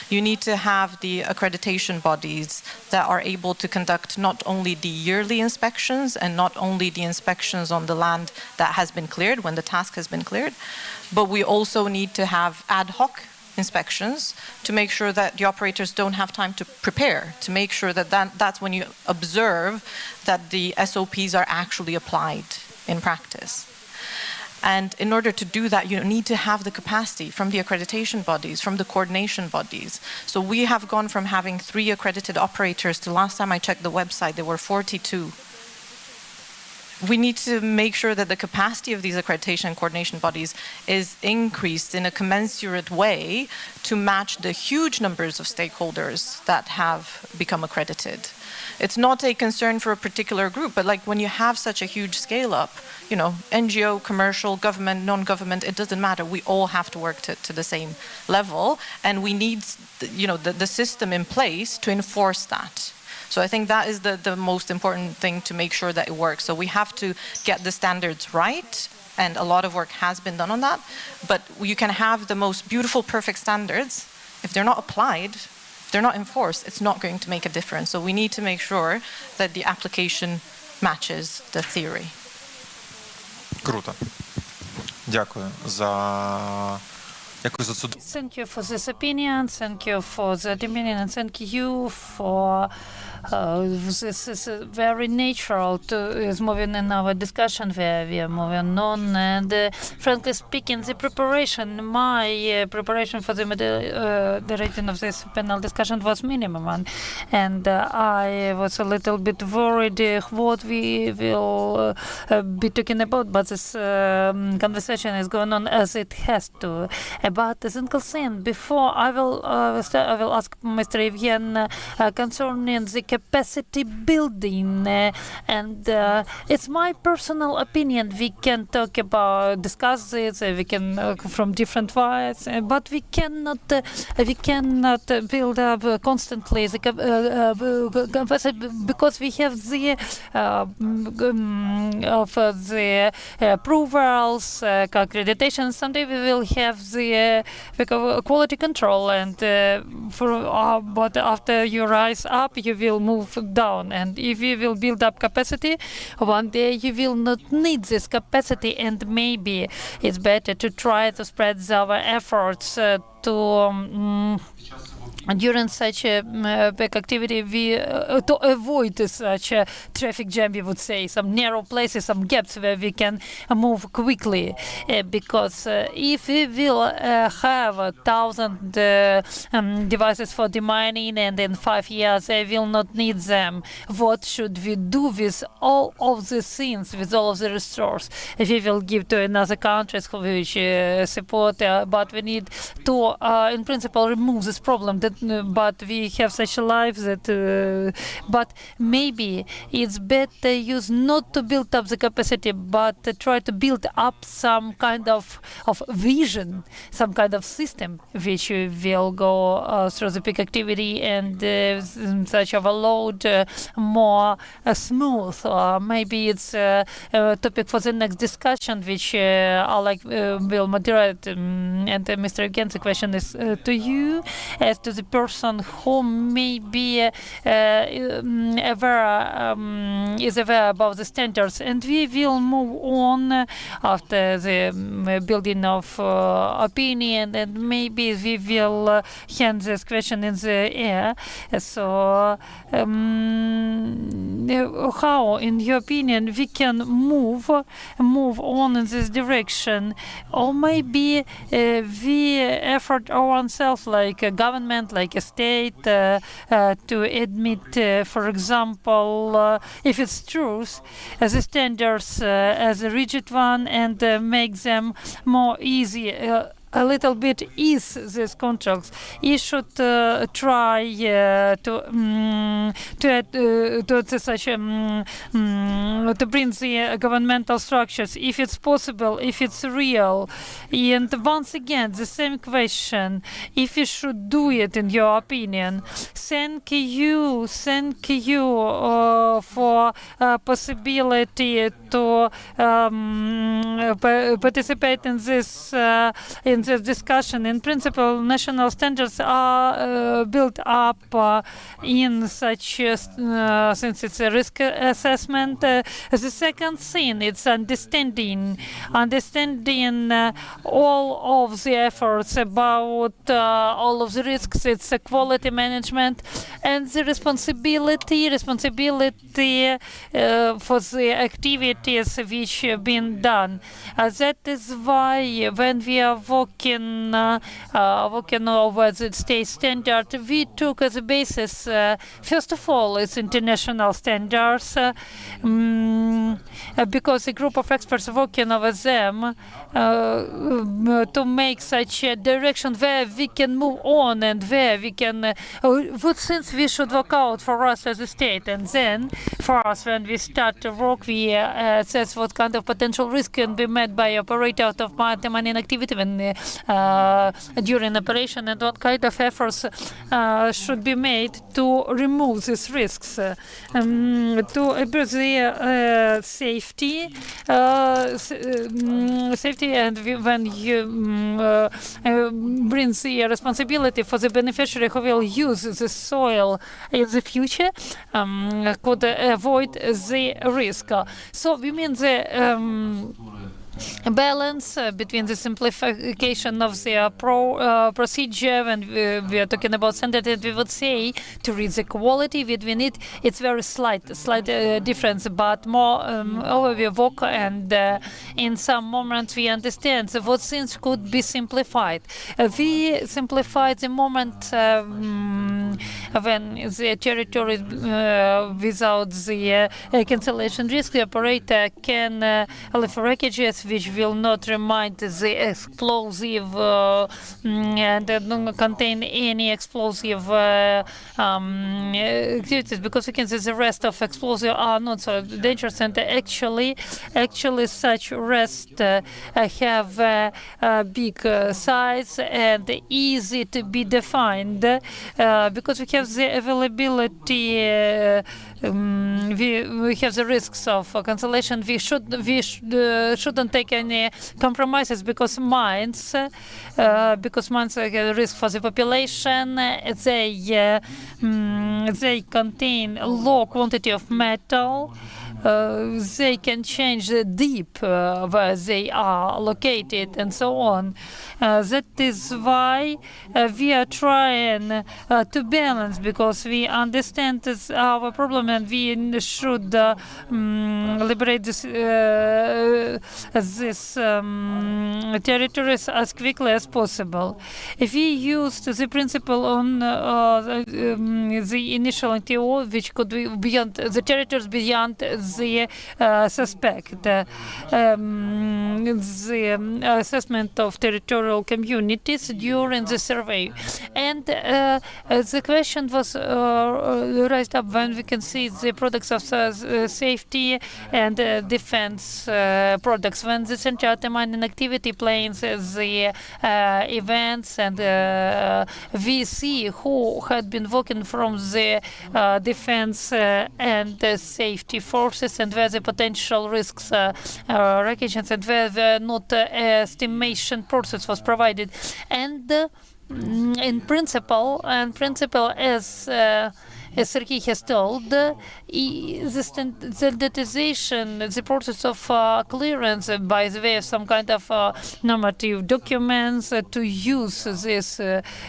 You need to have the accreditation bodies that are able to conduct not only the yearly inspections and not only the inspections on the land that has been cleared, when the task has been cleared, but we also need to have ad hoc inspections to make sure that the operators don't have time to prepare, to make sure that that's when you observe that the SOPs are actually applied in practice. And in order to do that, you need to have the capacity from the accreditation bodies, from the coordination bodies. So we have gone from having 3 accredited operators to, last time I checked the website, there were 42. We need to make sure that the capacity of these accreditation and coordination bodies is increased in a commensurate way to match the huge numbers of stakeholders that have become accredited. It's not a concern for a particular group, but like when you have such a huge scale up, NGO, commercial, government, non-government, it doesn't matter. We all have to work to the same level, and we need, the system in place to enforce that. So I think that is the most important thing to make sure that it works. So we have to get the standards right, and a lot of work has been done on that. But you can have the most beautiful, perfect standards. If they're not applied, if they're not enforced, it's not going to make a difference. So we need to make sure that the application matches the theory. Круто. Дякую за Дякую за цю Thank you for this opinion, thank you for the opinion, and thank you for this is very natural to is moving in our discussion where we are moving on. And frankly speaking, the preparation, my preparation for the moderating of this panel discussion was minimum one, and I was a little bit worried what we will be talking about, but this conversation is going on as it has to. About the single thing, before I will ask Mr. Evgen concerning the capacity building, and it's my personal opinion. We can talk about, discuss this, we can from different ways, but we cannot build up constantly the capacity because we have the of the approvals, accreditation. Someday we will have the quality control, and but after you rise up, you will move down. And if you will build up capacity, one day you will not need this capacity, and maybe it's better to try to spread our efforts to during such a big activity, we to avoid such a traffic jam, we would say, some narrow places, some gaps where we can move quickly. Because if we will have 1,000 devices for demining, and in 5 years I will not need them, what should we do with all of these things, with all of the resources? We will give to another countries which support, but we need to, in principle, remove this problem. But we have such a life that, but maybe it's better use not to build up the capacity, but to try to build up some kind of vision, some kind of system which will go through the peak activity and such overload more smooth. Maybe it's a topic for the next discussion, which I will moderate. And Mr. Again, the question is to you as to the person who may be is aware about the standards, and we will move on after the building of opinion, and maybe we will hand this question in the air. So how, in your opinion, we can move on in this direction? Or maybe we effort ourselves, like a government, like a state, to admit, for example, if it's true, the standards as a rigid one, and make them more easy. A little bit ease these contracts. You should try to such to bring the governmental structures, if it's possible, if it's real. And once again, the same question: if you should do it, in your opinion. Thank you for possibility to participate in this discussion. In principle, national standards are built up in such since it's a risk assessment. The second thing, it's understanding all of the efforts about all of the risks. It's a quality management and the responsibility for the activities which have been done. That is why when we are working over the state standard, we took as a basis, first of all, it's international standards, because a group of experts working over them to make such a direction where we can move on, and where we can what things we should work out for us as a state. And then for us, when we start to work, we assess what kind of potential risk can be met by operator out of mining activity when during operation, and what kind of efforts should be made to remove these risks, to improve the safety, and when you bring the responsibility for the beneficiary who will use the soil in the future, could avoid the risk. So we mean the balance between the simplification of the procedure, and we are talking about standard, and we would say to read the quality between it, it's very slight difference, but more over we work, and in some moments we understand what things could be simplified. We simplified the moment when the territory without the cancellation risk, the operator can leave packages which will not remind the explosive and don't contain any explosive activities, because we can see the rest of explosive are not so dangerous, and actually such rest have big size and easy to be defined, because we have the availability, we have the risks of cancellation. We shouldn't take any compromises, because mines have a risk for the population. They contain low quantity of metal. They can change deep where they are located, and so on. That is why we are trying to balance, because we understand this our problem, and we should liberate this territories as quickly as possible. If we used the principle on the initial NTO, which could be beyond the territories beyond the suspect, the assessment of territorial communities during the survey, and the question was raised up when we can see the products of safety and defense products. When the center mining activity plans the events, and we see who had been working from the defense and safety forces, and where the potential risks recognitions, and where the not estimation process was provided. And in principle, as Sergei has told, the standardization, the process of clearance by the way of some kind of normative documents to use this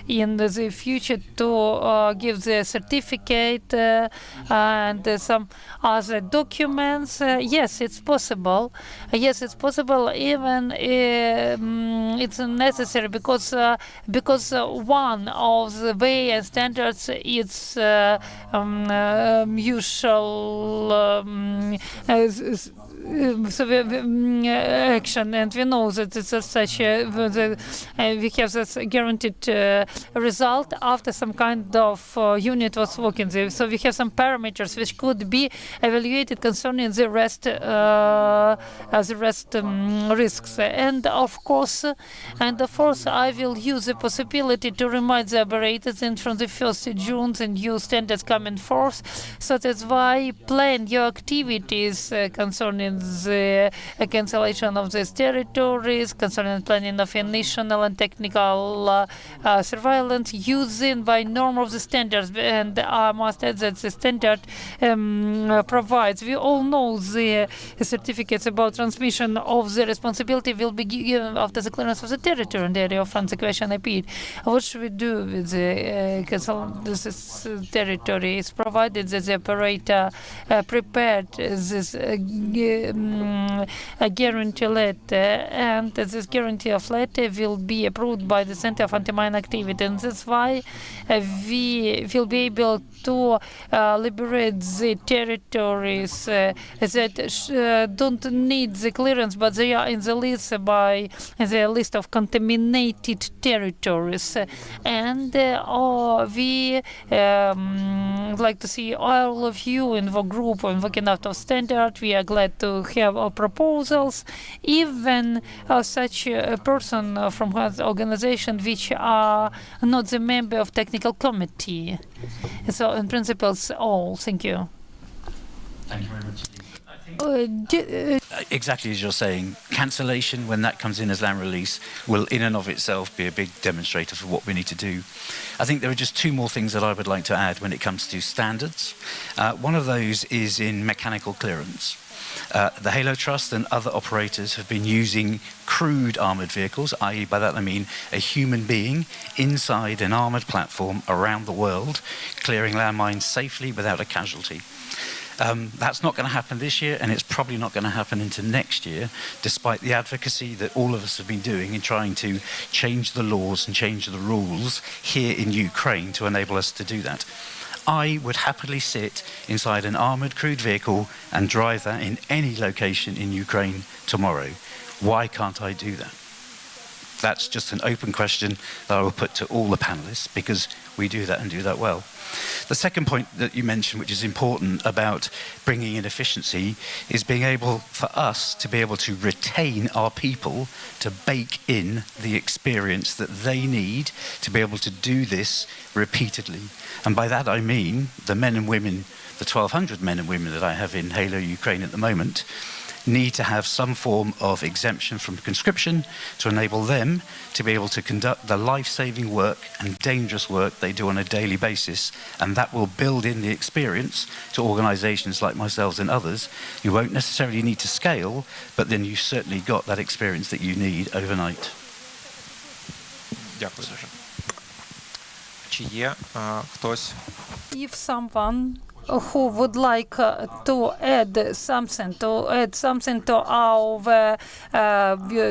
in the future to give the certificate and some other documents. Yes, it's possible. Yes, it's possible. Even it's necessary, because one of the way and standards is usual action, and we know that it's such we have this guaranteed result after some kind of unit was working there. So we have some parameters which could be evaluated concerning the rest risks. And of course, I will use the possibility to remind the operators that from the 1st of June the new standards come in force. So that's why plan your activities concerning the cancellation of these territories, concerning planning of national and technical surveillance using by norm of the standards. And I must add that the standard provides, we all know the certificates about transmission of the responsibility will be given after the clearance of the territory in the area of the question repeat. What should we do with the this territory? It's provided that the operator prepared this a guarantee letter, and this guarantee of letter will be approved by the Center of Anti-Mine Activity, and that's why we will be able to liberate the territories that don't need the clearance, but they are in the list of contaminated territories. And we like to see all of you in the group and working out of standard. We are glad to have our proposals, even such a person from an organization which are not the member of technical committee. So in principle, all. Thank you. Thank you very much. exactly as you're saying, cancellation, when that comes in as land release, will in and of itself be a big demonstrator for what we need to do. I think there are just two more things that I would like to add when it comes to standards. One of those is in mechanical clearance. The Halo Trust and other operators have been using crewed armoured vehicles, i.e. by that I mean a human being inside an armoured platform around the world, clearing landmines safely without a casualty. That's not going to happen this year, and it's probably not going to happen into next year, despite the advocacy that all of us have been doing in trying to change the laws and change the rules here in Ukraine to enable us to do that. I would happily sit inside an armoured crewed vehicle and drive that in any location in Ukraine tomorrow. Why can't I do that? That's just an open question that I will put to all the panellists, because we do that and do that well. The second point that you mentioned, which is important about bringing in efficiency, is being able for us to be able to retain our people, to bake in the experience that they need to be able to do this repeatedly. And by that I mean the men and women, the 1,200 men and women that I have in Halo Ukraine at the moment, need to have some form of exemption from conscription to enable them to be able to conduct the life-saving work and dangerous work they do on a daily basis, and that will build in the experience to organisations like myself and others. You won't necessarily need to scale, but then you've certainly got that experience that you need overnight. Дякую дуже. Чи є хтось? If someone who would like to add something to our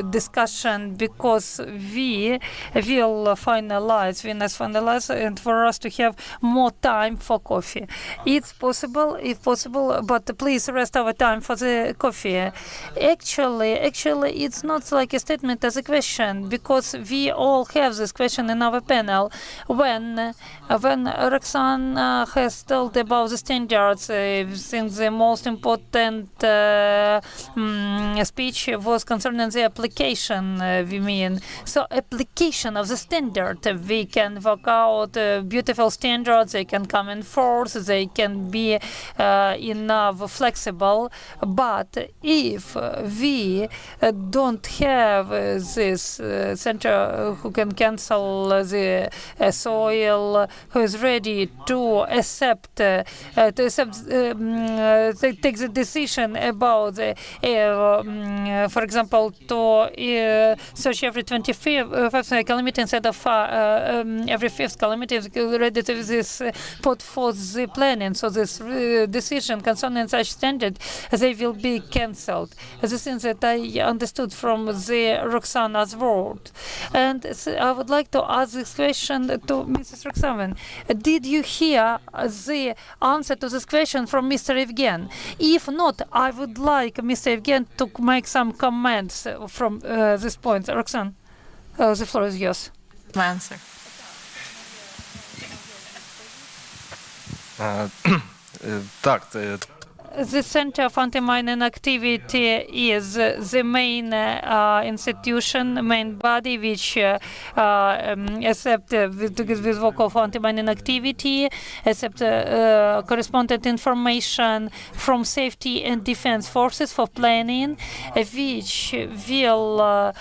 discussion, because we will finalize and for us to have more time for coffee. It's possible, but please rest our time for the coffee. Actually, it's not like a statement as a question, because we all have this question in our panel. When Roxanne has told about the standards, since the most important speech was concerning the application, we mean. So application of the standard, we can work out beautiful standards, they can come in force, they can be enough flexible, but if we don't have this center who can cancel the soil, who is ready to accept take the decision about, for example, to search every 25th kilometer instead of every 5th kilometer, ready to this put forth the planning. So this decision concerning such standard, they will be cancelled. The things that I understood from the Roxana's word. And I would like to ask this question to Mrs. Roxana. Did you hear the answer to this question from Mr. Evgen? If not, I would like Mr. Evgen to make some comments from this point. Roxanne, the floor is yours. My answer. Так, The Center of Anti-Mining Activity is the main institution, main body which accept with work of anti-mining activity, accept correspondent information from safety and defense forces for planning, which will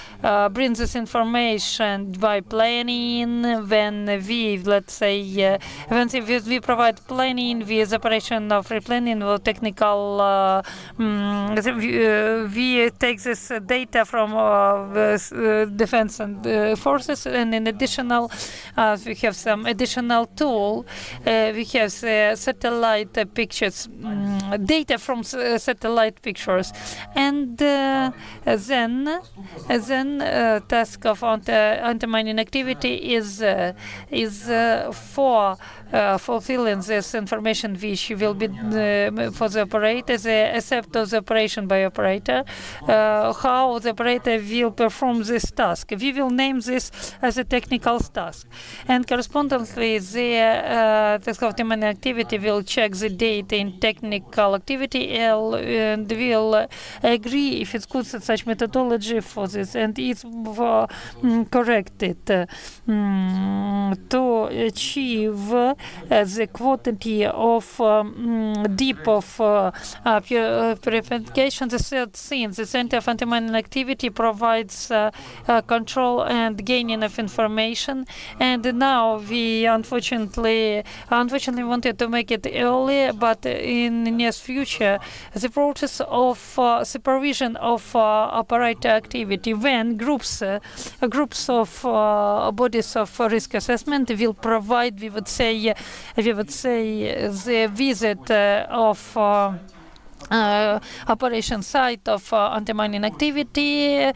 bring this information by planning when we, let's say, when we provide planning with operation of replanning or technical. We take this data from defense and forces, and in additional, we have some additional tool. We have satellite pictures, data from satellite pictures, and then task of anti-mining activity is for fulfilling this information, which will be for the operator, the accept of the operation by operator, how the operator will perform this task. We will name this as a technical task. And correspondingly, the task of anti-mining activity will check the data in technical activity and will agree if it's good such methodology for this, and it's corrected to achieve the quantity of deep of purification. The third thing, the Center of Anti-Mining Activity provides control and gaining of information. And now we unfortunately wanted to make it early, but in the near future, the process of supervision of operator activity, when groups of bodies of risk assessment will provide, we would say the visit of operation site of anti-mining activity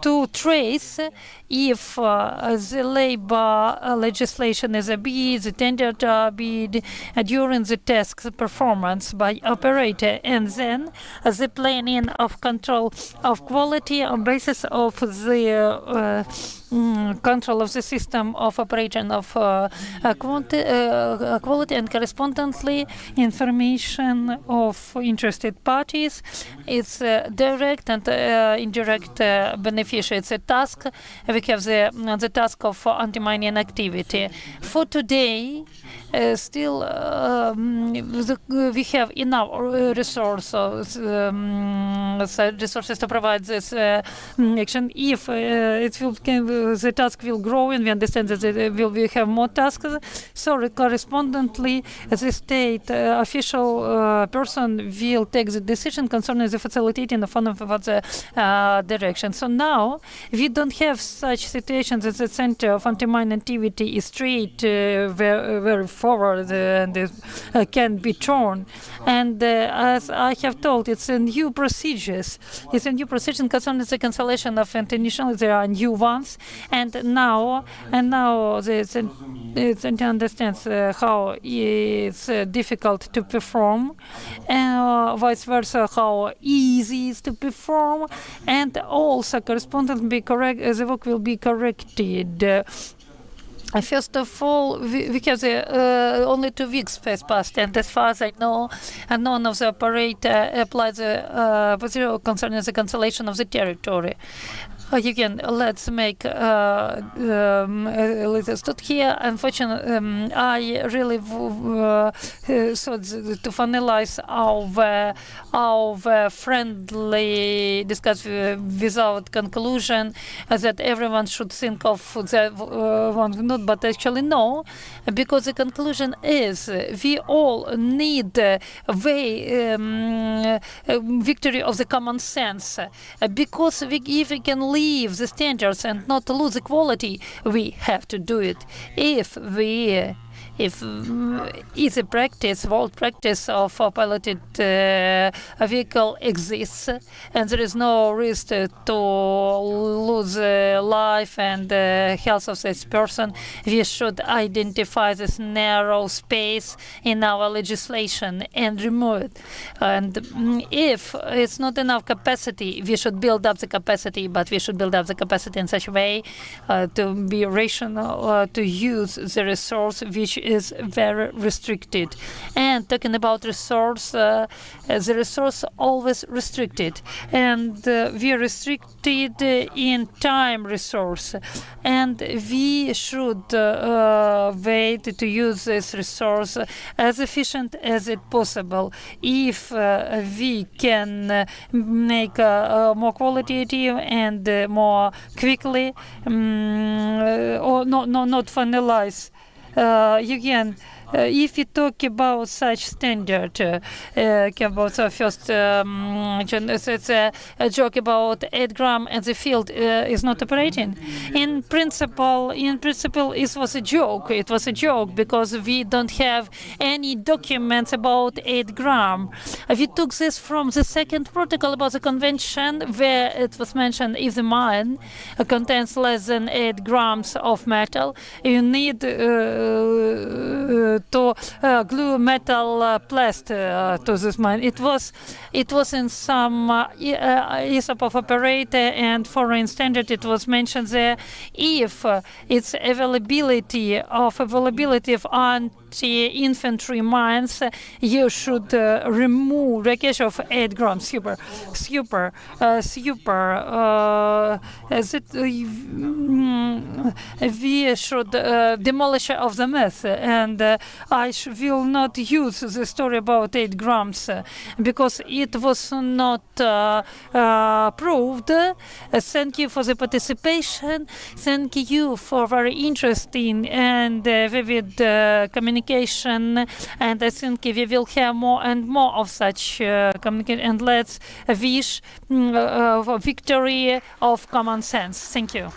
to trace if the labor legislation is obeyed, the tender to obeyed during the task performance by operator, and then the planning of control of quality on basis of the control of the system of operation of quality, and correspondingly information of interested parties. It's direct and indirect beneficiary. It's a task. We have the task of anti-mining activity. For today, still we have enough resources to provide this action. If the task will grow, and we understand that we have more tasks, so correspondingly the state official person will take the decision concerning the facilitating of one of the direction. So now we don't have such situations that the Center of Anti-Mining Activity is straight very forward and can be torn. And as I have told, it's a new procedures. It's a new procedure concerning the cancellation of international. There are new ones, and now the Center understands how it's difficult to perform, and vice versa, how easy it is to perform, and also correspondent be correct. The work will be corrected. First of all, we have only 2 weeks has passed, and as far as I know, none of the operator applies the procedure concerning the cancellation of the territory. Again, let's make a little stop here. Unfortunately, I really thought to finalize our friendly discussion without conclusion, that everyone should think of the one not, but actually no, because the conclusion is we all need victory of the common sense, because if we can leave the standards and not lose the quality, we have to do it. If easy practice, world practice of a piloted vehicle exists, and there is no risk to lose life and health of this person, we should identify this narrow space in our legislation and remove it. And if it's not enough capacity, we should build up the capacity, but we should build up the capacity in such a way to be rational, to use the resource which is very restricted. And talking about resource, the resource always restricted, and we are restricted in time resource, and we should wait to use this resource as efficient as it possible. If we can make more qualitative and more quickly, or not finalize. Again, if we talk about such standard, about the first, it's a joke about 8 gram and the field is not operating. In principle, it was a joke. It was a joke because we don't have any documents about 8 gram. We took this from the second protocol about the convention, where it was mentioned if the mine contains less than 8 grams of metal, you need to glue metal plast to this mine. It was in some ESOP of operator and foreign standard. It was mentioned there if its availability of anti-infantry mines, you should remove wreckage of 8 grams. Super. We should demolish of the myth, and I will not use the story about 8 grams because it was not proved. Thank you for the participation. Thank you for very interesting and vivid communication. And I think we will have more and more of such communication. And let's wish victory of common sense. Thank you.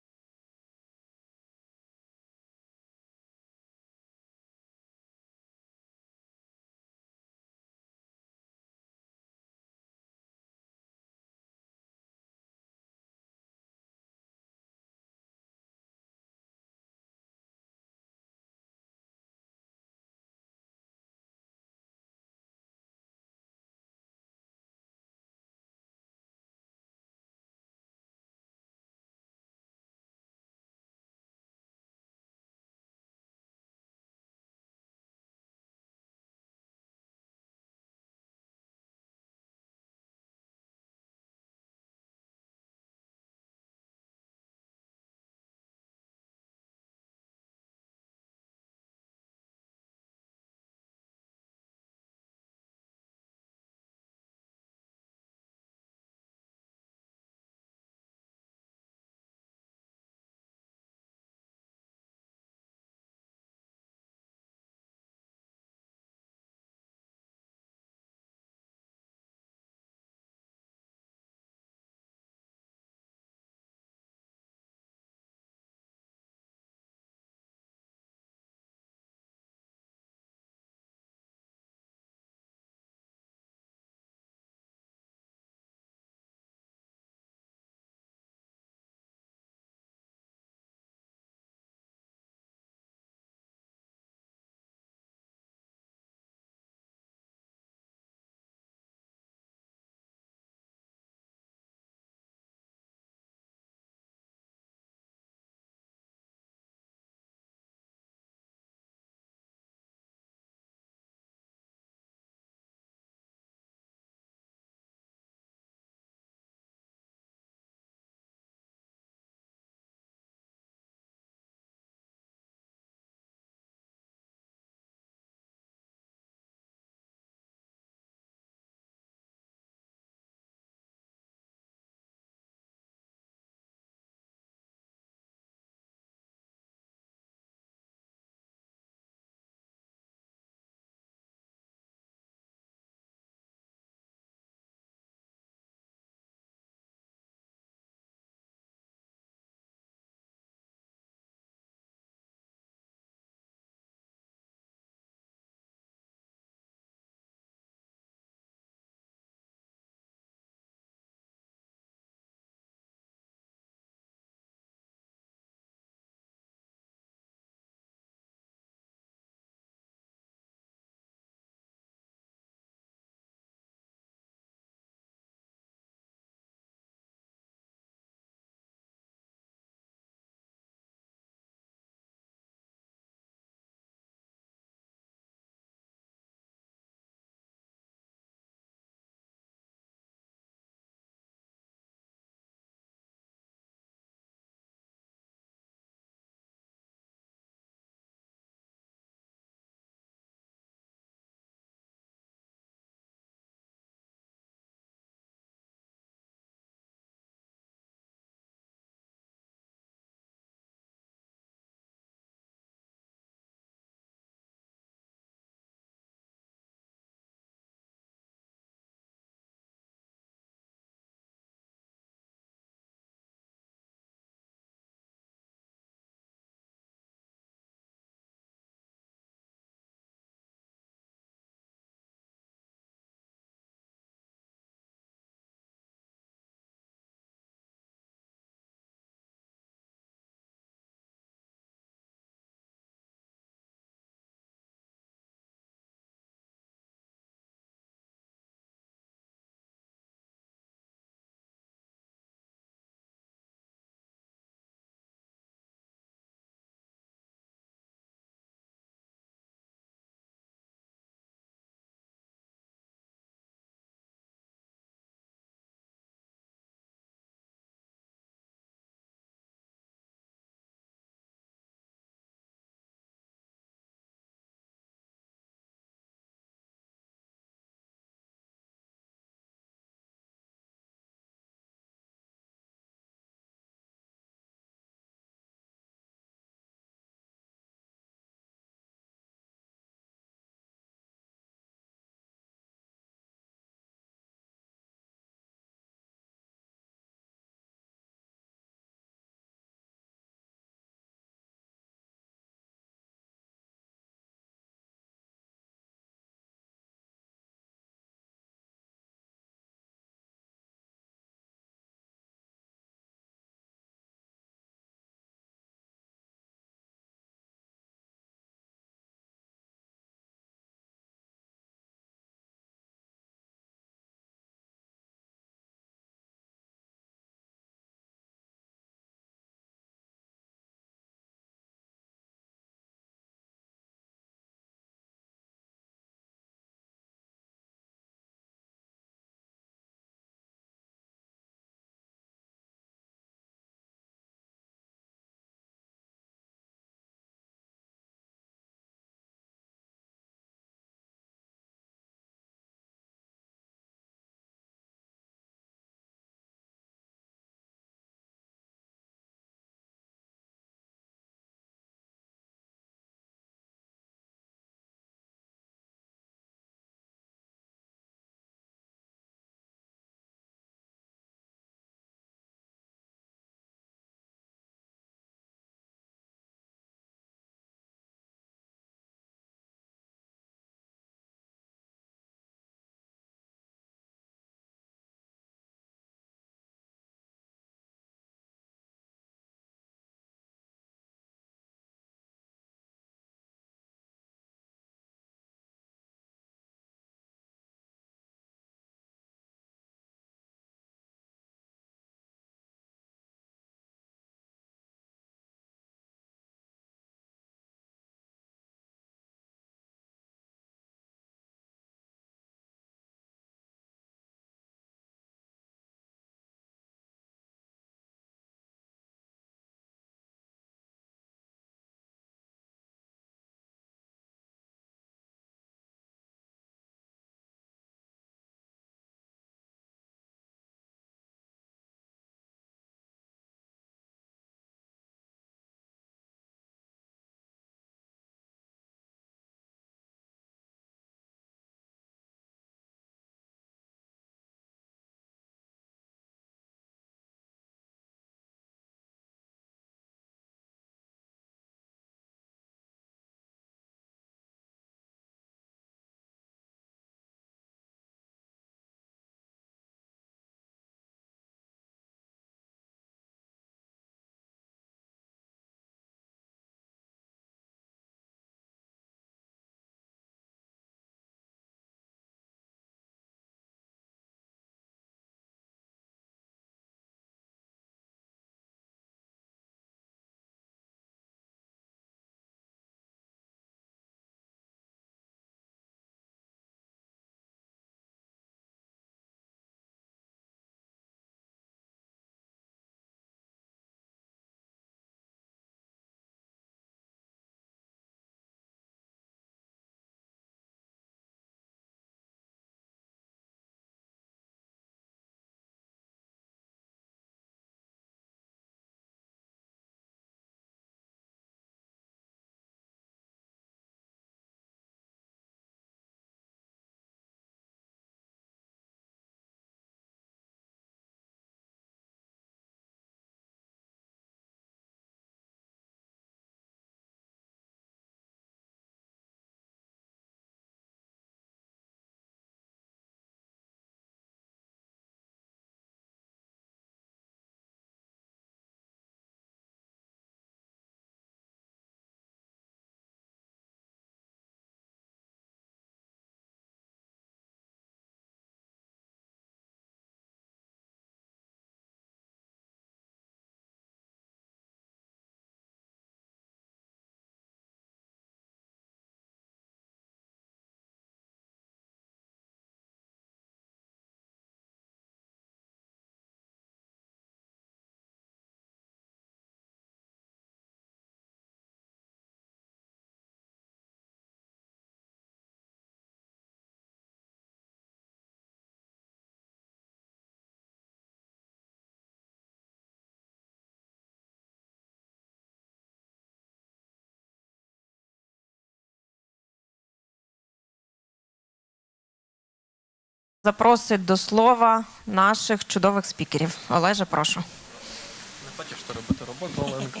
запросить до слова наших чудових спікерів. Олеже, прошу. Не хочеш робити роботу, Оленко?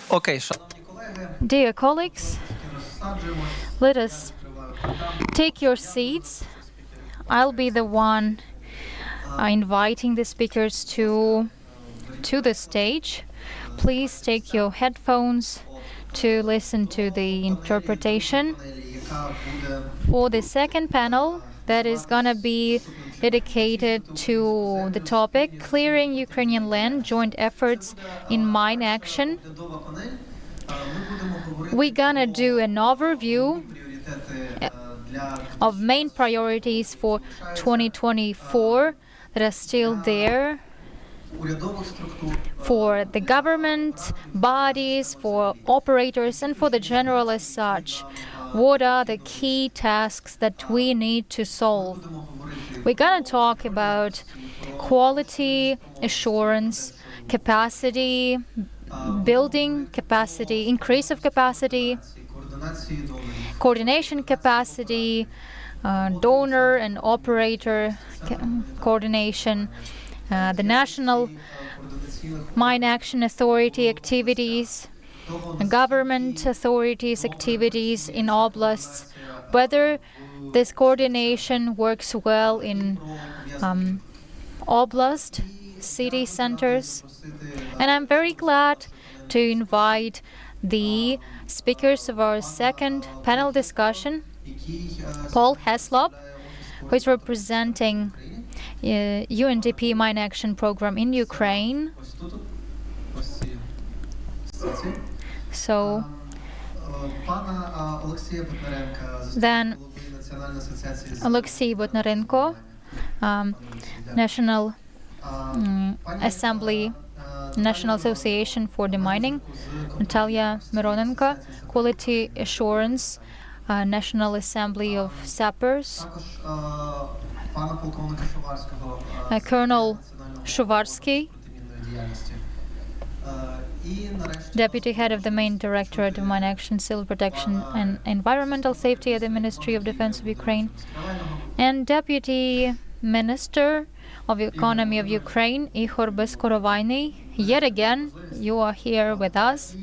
Окей, шановні колеги, Dear colleagues, let us take your seats. I'll be the one inviting the speakers to the stage. Please take your headphones to listen to the interpretation. For the second panel, that is gonna be dedicated to the topic Clearing Ukrainian Land, Joint Efforts in Mine Action. We're gonna do an overview of main priorities for 2024 that are still there for the government, bodies, for operators, and for the general as such. What are the key tasks that we need to solve? We're gonna talk about quality assurance, capacity building, capacity, increase of capacity, coordination capacity, donor and operator coordination, the National Mine Action Authority activities, government authorities activities in oblasts, whether this coordination works well in oblast, city centers. And I'm very glad to invite the speakers of our second panel discussion, Paul Heslop, who is representing UNDP Mine Action Program in Ukraine. So then Alexei Botnarenko, National Assembly, National Association for Demining, Natalia Mironenko, Quality Assurance, National Assembly of Sappers, Colonel Shuvarsky, Deputy Head of the Main Directorate of Mine Action, Civil Protection and Environmental Safety at the Ministry of Defense of Ukraine, and Deputy Minister of Economy of Ukraine, Ihor Beskorovayny. Yet again, you are here with us.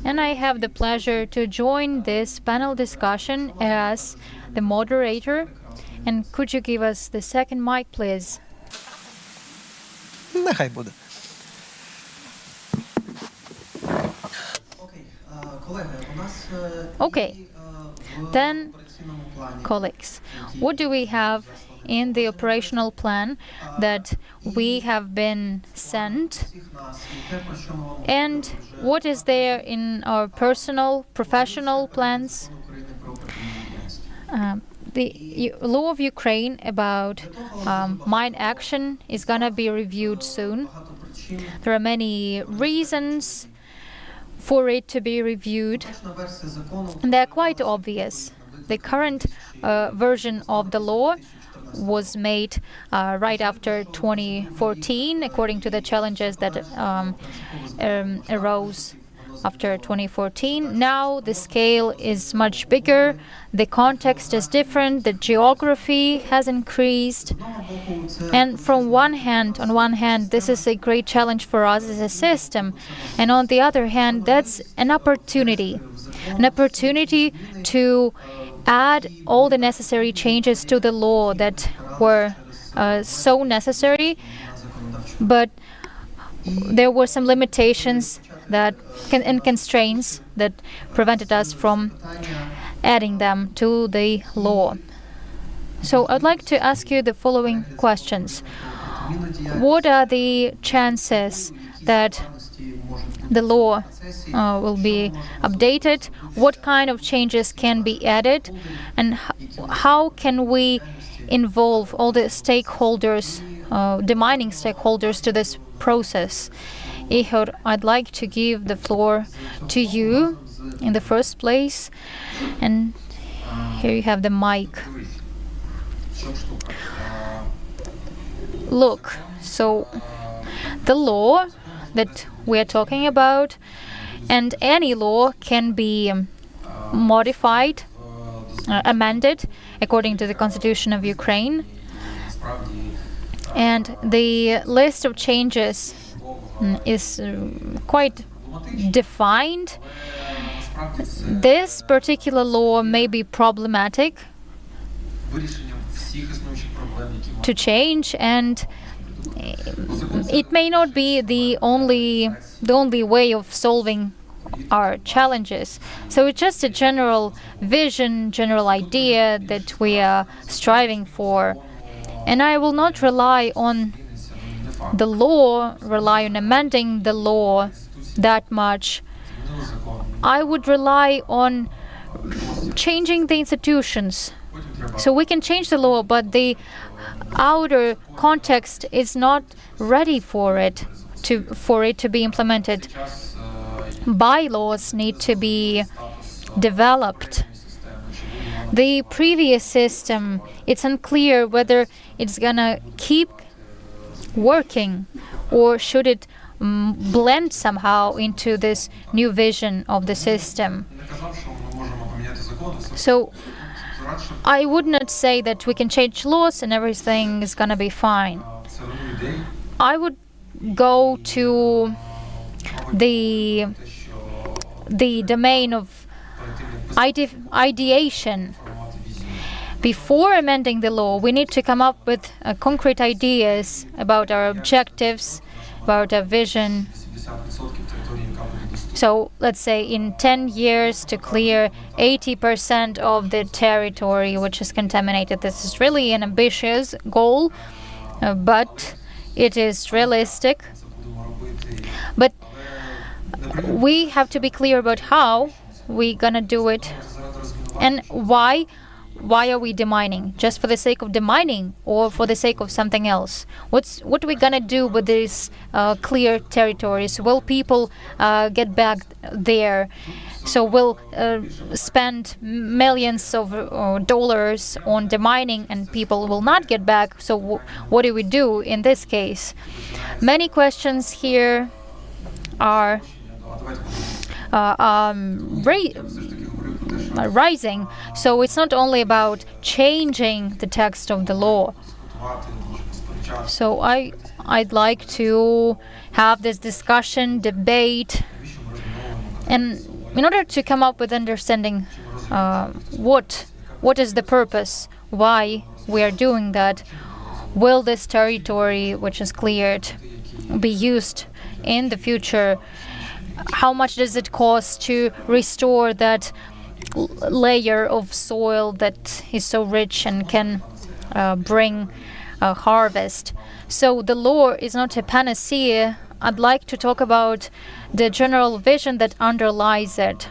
And I have the pleasure to join this panel discussion as the moderator. And could you give us the second mic, please? нехай буде. Okay. Then, colleagues, what do we have in the operational plan that we have been sent? And what is there in our personal, professional plans? The law of Ukraine about mine action is going to be reviewed soon. There are many reasons for it to be reviewed, and they're quite obvious. The current version of the law was made right after 2014, according to the challenges that arose after 2014. Now the scale is much bigger, the context is different, the geography has increased. And on one hand, this is a great challenge for us as a system. And on the other hand, that's an opportunity to add all the necessary changes to the law that were so necessary, but there were some limitations and constraints that prevented us from adding them to the law. So I'd like to ask you the following questions. What are the chances that the law will be updated? What kind of changes can be added? And how can we involve all the stakeholders, demining stakeholders, to this process? Ihor, I'd like to give the floor to you in the first place. And here you have the mic. Look, so the law that we are talking about and any law can be modified, amended according to the Constitution of Ukraine. And the list of changes is quite defined. This particular law may be problematic to change, and it may not be the only way of solving our challenges. So it's just a general vision, general idea that we are striving for. And I will not rely on the law, rely on amending the law that much. I would rely on changing the institutions. So we can change the law, but the outer context is not ready for it to be implemented. Bylaws need to be developed. The previous system, it's unclear whether it's gonna keep working or should it blend somehow into this new vision of the system. So I would not say that we can change laws and everything is gonna be fine. I would go to the domain of ideation. Before amending the law, we need to come up with concrete ideas about our objectives, about our vision. So let's say in 10 years to clear 80% of the territory which is contaminated. This is really an ambitious goal, but it is realistic. But we have to be clear about how we're gonna do it and why. Why are we demining? Just for the sake of demining or for the sake of something else? What are we gonna do with these clear territories? Will people get back there? So we'll spend millions of dollars on demining and people will not get back. So what do we do in this case? Many questions here are rising. So it's not only about changing the text of the law. So I'd like to have this discussion, debate, and in order to come up with understanding what is the purpose, why we are doing that, will this territory which is cleared be used in the future? How much does it cost to restore that layer of soil that is so rich and can bring a harvest? So the law is not a panacea. I'd like to talk about the general vision that underlies it,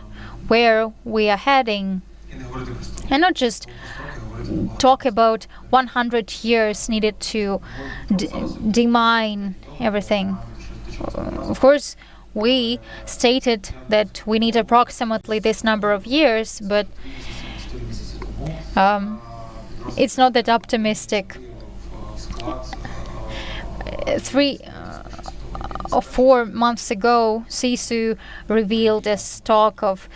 where we are heading, and not just talk about 100 years needed to demine everything. Of course, we stated that we need approximately this number of years, but it's not that optimistic. 3 or 4 months ago, CISU revealed a stock of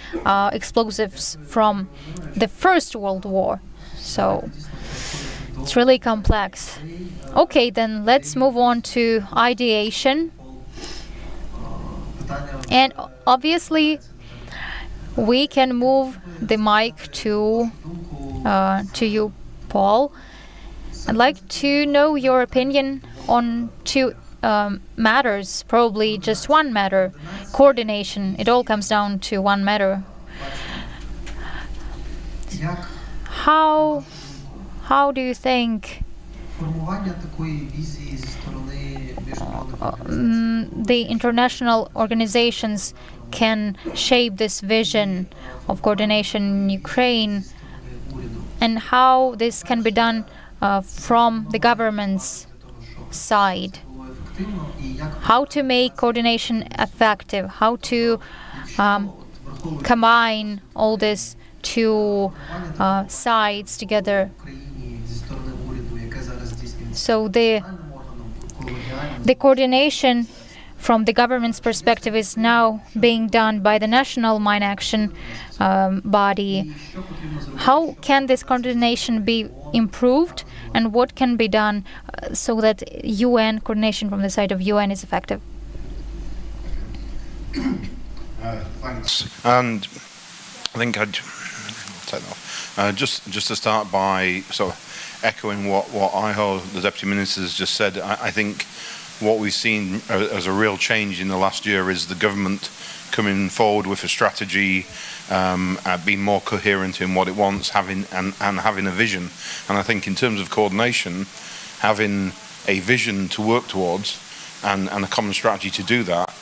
explosives from the First World War. So it's really complex. Okay, then let's move on to ideation. And obviously, we can move the mic to you, Paul. I'd like to know your opinion on 2 matters, probably just one matter, coordination. It all comes down to one matter. How do you think the international organizations can shape this vision of coordination in Ukraine, and how this can be done from the government's side? How to make coordination effective? How to combine all these 2 sides together? So the coordination from the government's perspective is now being done by the national mine action body. How can this coordination be improved, and what can be done so that UN coordination from the side of UN is effective? Thanks. And I think I'd take that off. Just to start by sort of echoing what Iho, the Deputy Minister, has just said, I think what we've seen as a real change in the last year is the government coming forward with a strategy, being more coherent in what it wants, having a vision. And I think in terms of coordination, having a vision to work towards and a common strategy to do that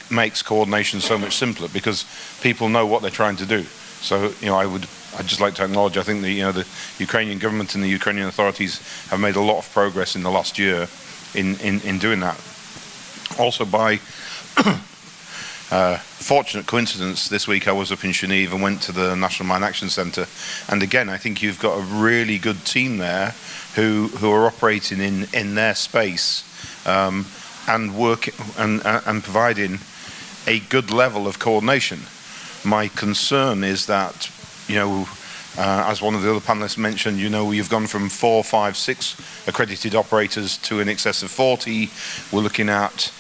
makes coordination so much simpler, because people know what they're trying to do. So, I'd just like to acknowledge, I think the Ukrainian government and the Ukrainian authorities have made a lot of progress in the last year in doing that. Also, by fortunate coincidence, this week I was up in Geneva and went to the National Mine Action Centre, and again I think you've got a really good team there who are operating in their space and working and providing a good level of coordination. My concern is that, as one of the other panelists mentioned, you've gone from 4, 5, 6 accredited operators to in excess of 40. We're looking at,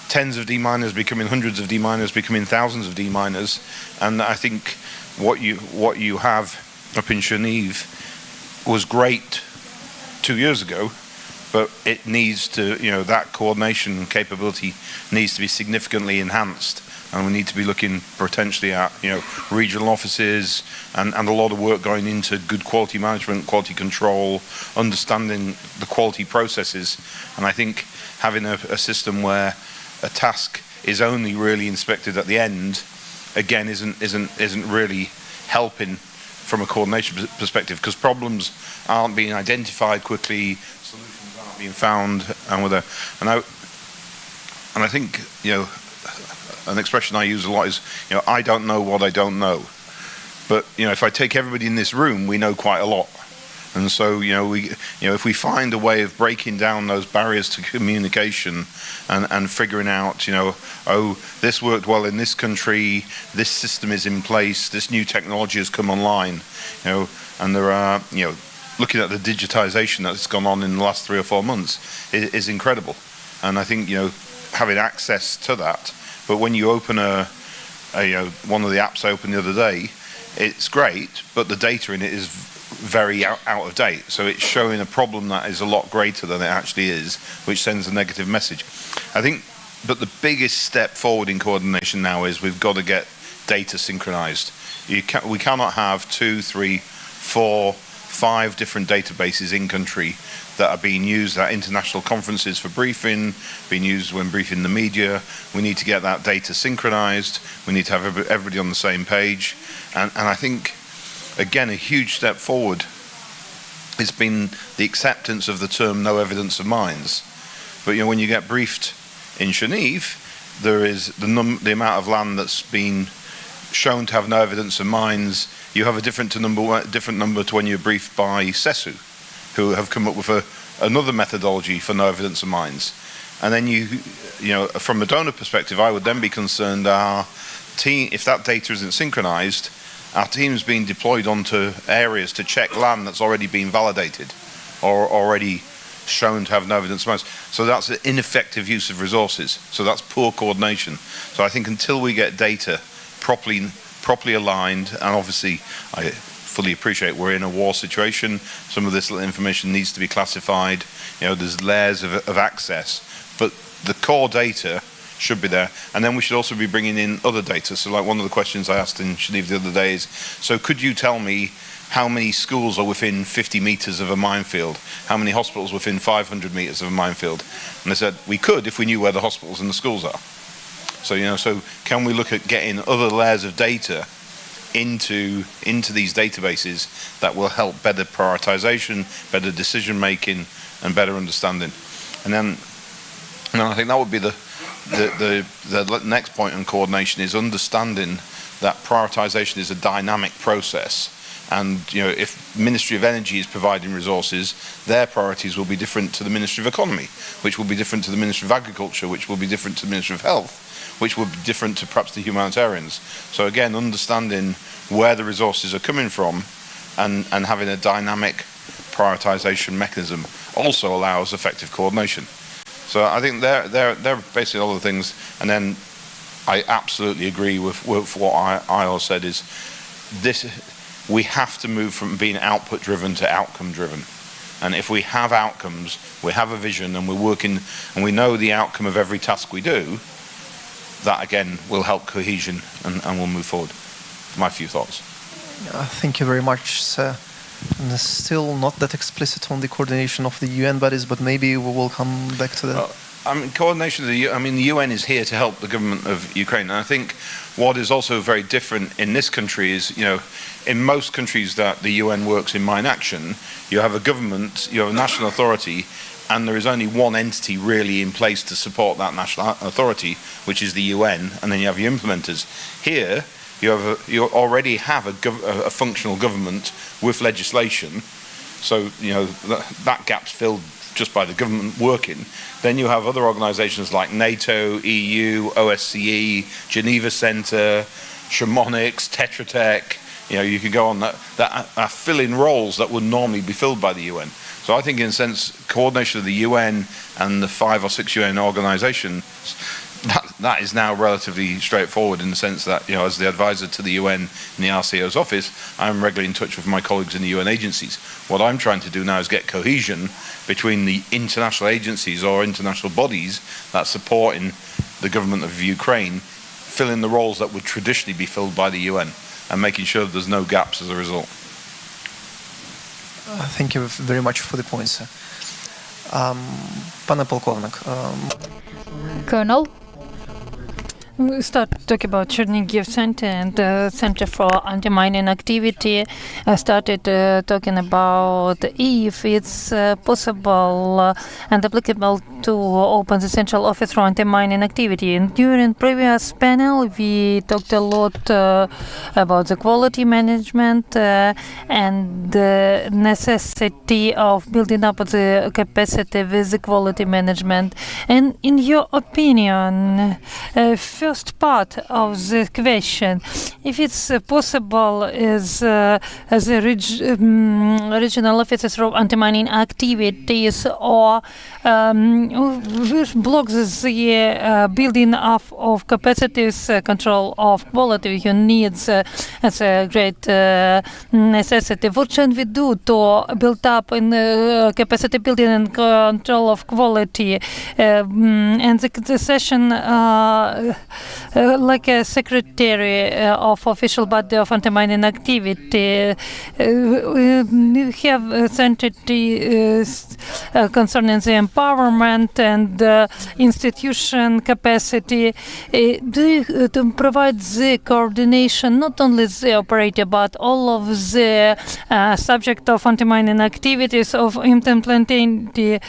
tens of deminers becoming hundreds of deminers, becoming thousands of deminers, and I think what you have up in Geneva was great 2 years ago, but it needs to, that coordination capability needs to be significantly enhanced. And we need to be looking potentially at, regional offices and a lot of work going into good quality management, quality control, understanding the quality processes. And I think having a system where a task is only really inspected at the end, again, isn't really helping from a coordination perspective, because problems aren't being identified quickly, solutions aren't being found, and I think, an expression I use a lot is, I don't know what I don't know. But, if I take everybody in this room, we know quite a lot. And so, if we find a way of breaking down those barriers to communication and figuring out, this worked well in this country, this system is in place, this new technology has come online, and there are, looking at the digitization that's gone on in the last 3 or 4 months is incredible. And I think, having access to that. But when you open one of the apps I opened the other day, it's great, but the data in it is very out of date. So it's showing a problem that is a lot greater than it actually is, which sends a negative message. I think, but the biggest step forward in coordination now is we've got to get data synchronized. We cannot have 2, 3, 4, 5 different databases in country that are being used at international conferences for briefing, being used when briefing the media. We need to get that data synchronized. We need to have everybody on the same page. And I think, again, a huge step forward has been the acceptance of the term no evidence of mines. But when you get briefed in Geneva, there is the amount of land that's been shown to have no evidence of mines. You have a different number to when you're briefed by CESU, who have come up with another methodology for no evidence of mines. And then from a donor perspective, I would then be concerned our team, if that data isn't synchronized, our team's being deployed onto areas to check land that's already been validated or already shown to have no evidence of mines. So that's an ineffective use of resources. So that's poor coordination. So I think until we get data properly aligned, and obviously I fully appreciate we're in a war situation, some of this information needs to be classified, there's layers of access, but the core data should be there. And then we should also be bringing in other data. So like one of the questions I asked in Geneva the other day is, so could you tell me how many schools are within 50 meters of a minefield? How many hospitals within 500 meters of a minefield? And they said, we could if we knew where the hospitals and the schools are. So, so can we look at getting other layers of data into these databases that will help better prioritization, better decision making, and better understanding? And then I think that would be the next point on coordination, is understanding that prioritization is a dynamic process. And if Ministry of Energy is providing resources, their priorities will be different to the Ministry of Economy, which will be different to the Ministry of Agriculture, which will be different to the Ministry of Health, which will be different to perhaps the humanitarians. So again, understanding where the resources are coming from and having a dynamic prioritization mechanism also allows effective coordination. So I think they're basically all the things. And then I absolutely agree with what Ayla said is this. We have to move from being output driven to outcome driven. And if we have outcomes, we have a vision, and we're working, and we know the outcome of every task we do, that again will help cohesion and we'll move forward. My few thoughts. Thank you very much, sir. And still not that explicit on the coordination of the UN bodies, but maybe we will come back to that. Coordination of the UN is here to help the government of Ukraine. And I think what is also very different in this country is, in most countries that the UN works in mine action, you have a government, you have a national authority, and there is only one entity really in place to support that national authority, which is the UN, and then you have your implementers. Here, you already have a functional government with legislation, so that gap's filled just by the government working. Then you have other organizations like NATO, EU, OSCE, Geneva Center, Shamonics, Tetra Tech. You could go on that are filling roles that would normally be filled by the UN. So I think in a sense, coordination of the UN and the 5 or 6 UN organizations, that is now relatively straightforward in the sense that, as the advisor to the UN in the RCO's office, I'm regularly in touch with my colleagues in the UN agencies. What I'm trying to do now is get cohesion between the international agencies or international bodies that supporting the government of Ukraine, filling the roles that would traditionally be filled by the UN, and making sure that there's no gaps as a result. Thank you very much for the points, sir. Пане полковник. Colonel, We start talking about Chernihiv Center and the Center for Anti-Mining Activity. I started talking about if it's possible and applicable to open the central office for anti-mining activity. And during previous panel, we talked a lot about the quality management and the necessity of building up the capacity with the quality management. And in your opinion, first part of the question, if it's possible as the regional offices for anti-mining activities or which blocks the building up of capacities, control of quality you need, that's a great necessity. What should we do to build up in capacity building and control of quality? And the session like a secretary of official body of anti-mining activity. We have entities concerning the empowerment and institution capacity. Do you to provide the coordination, not only the operator, but all of the subject of anti-mining activities of implementing the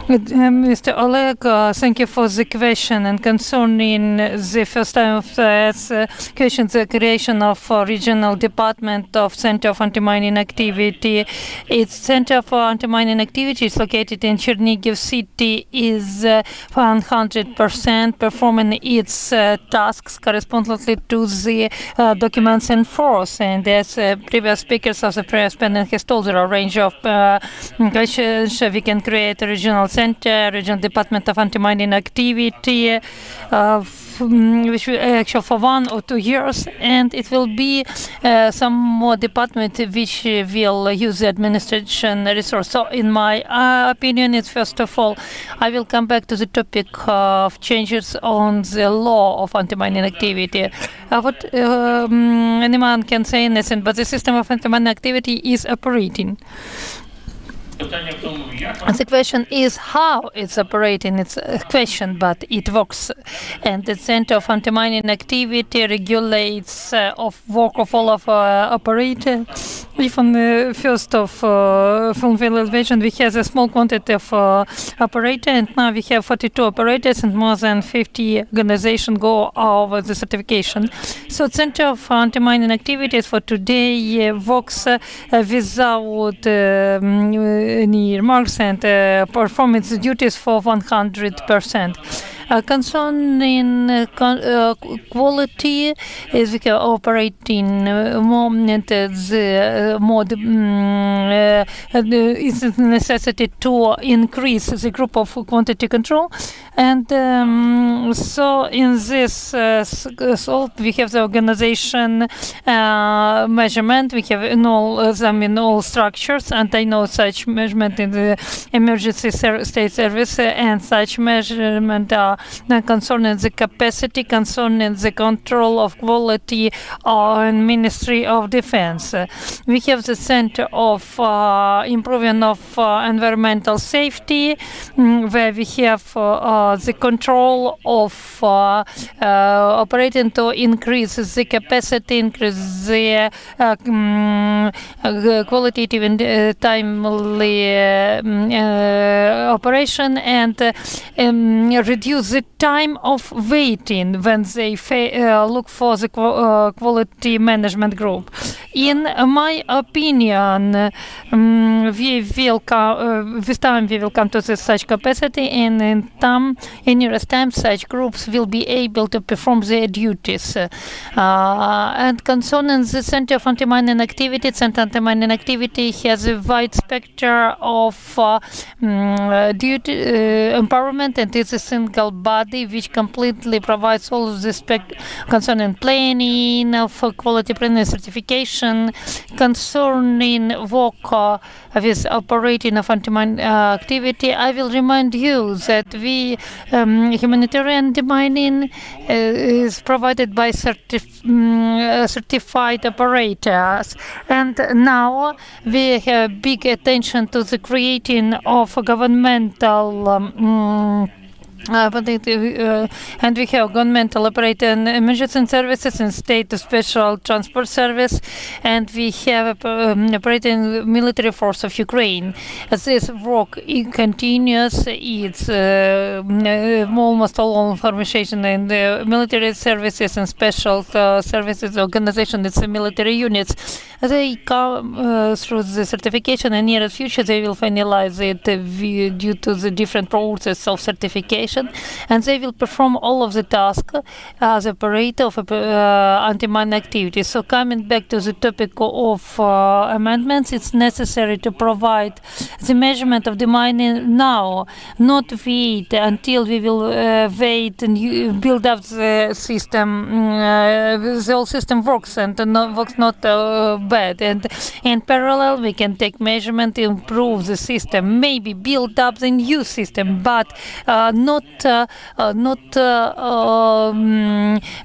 Mr. Oleg, thank you for the question. And concerning the first time of the question, the creation of regional department of Center of Anti-Mining Activity. Its Center for Anti-Mining Activity is located in Chernihiv City, is 100% performing its tasks correspondingly to the documents in force. And as previous speakers of the previous panel has told, there are a range of questions. We can create a regional center, regional department of anti-mining activity, which will actually for 1 or 2 years, and it will be some more department which will use the administration resource. So in my opinion, it's first of all, I will come back to the topic of changes on the law of anti-mining activity. What anyone can say anything, but the system of anti-mining activity is operating. The question is how it's operating. It's a question, but it works. And the Center of Anti-Mining Activity regulates work of all of operators. Even first of fulfill elevation, we have a small quantity of operator, and now we have 42 operators, and more than 50 organizations go over the certification. So Center of Anti-Mining Activities for today works without any remarks and perform its duties for 100%. Concerning quality, is we are operating moment the more is a necessity to increase the group of quantity control, and so in this scope we have the organization measurement. We have in all them in all structures, and I know such measurement in the emergency state service, and such measurement are concerning the capacity, concerning the control of quality in Ministry of Defense. We have the Center of Improving of Environmental Safety, where we have the control of operating to increase the capacity, increase the qualitative and timely operation, and reduce the time of waiting when they look for the quality management group. In my opinion, with time we will come to such capacity, and in nearest time such groups will be able to perform their duties. And concerning the Center of Anti-Mining Activity, Center of Anti-Mining Activity has a wide spectrum of duty empowerment, and is a single body which completely provides all of the concerning planning of quality planning certification, concerning work with operating of anti-mining activity. I will remind you that humanitarian demining is provided by certified operators, and now we have big attention to the creating of governmental and we have governmental operating emergency services and state special transport service, and we have operating military force of Ukraine. As this work continues, it's almost all information in the military services and special services organization. It's military units. They come through the certification, and near the future they will finalize it due to the different process of certification. And they will perform all of the tasks as operator of anti-mining activities. So coming back to the topic of amendments, it's necessary to provide the measurement of the mining now, not wait until we will wait and build up the system. The whole system works and works not bad. And in parallel, we can take measurement to improve the system, maybe build up the new system, but not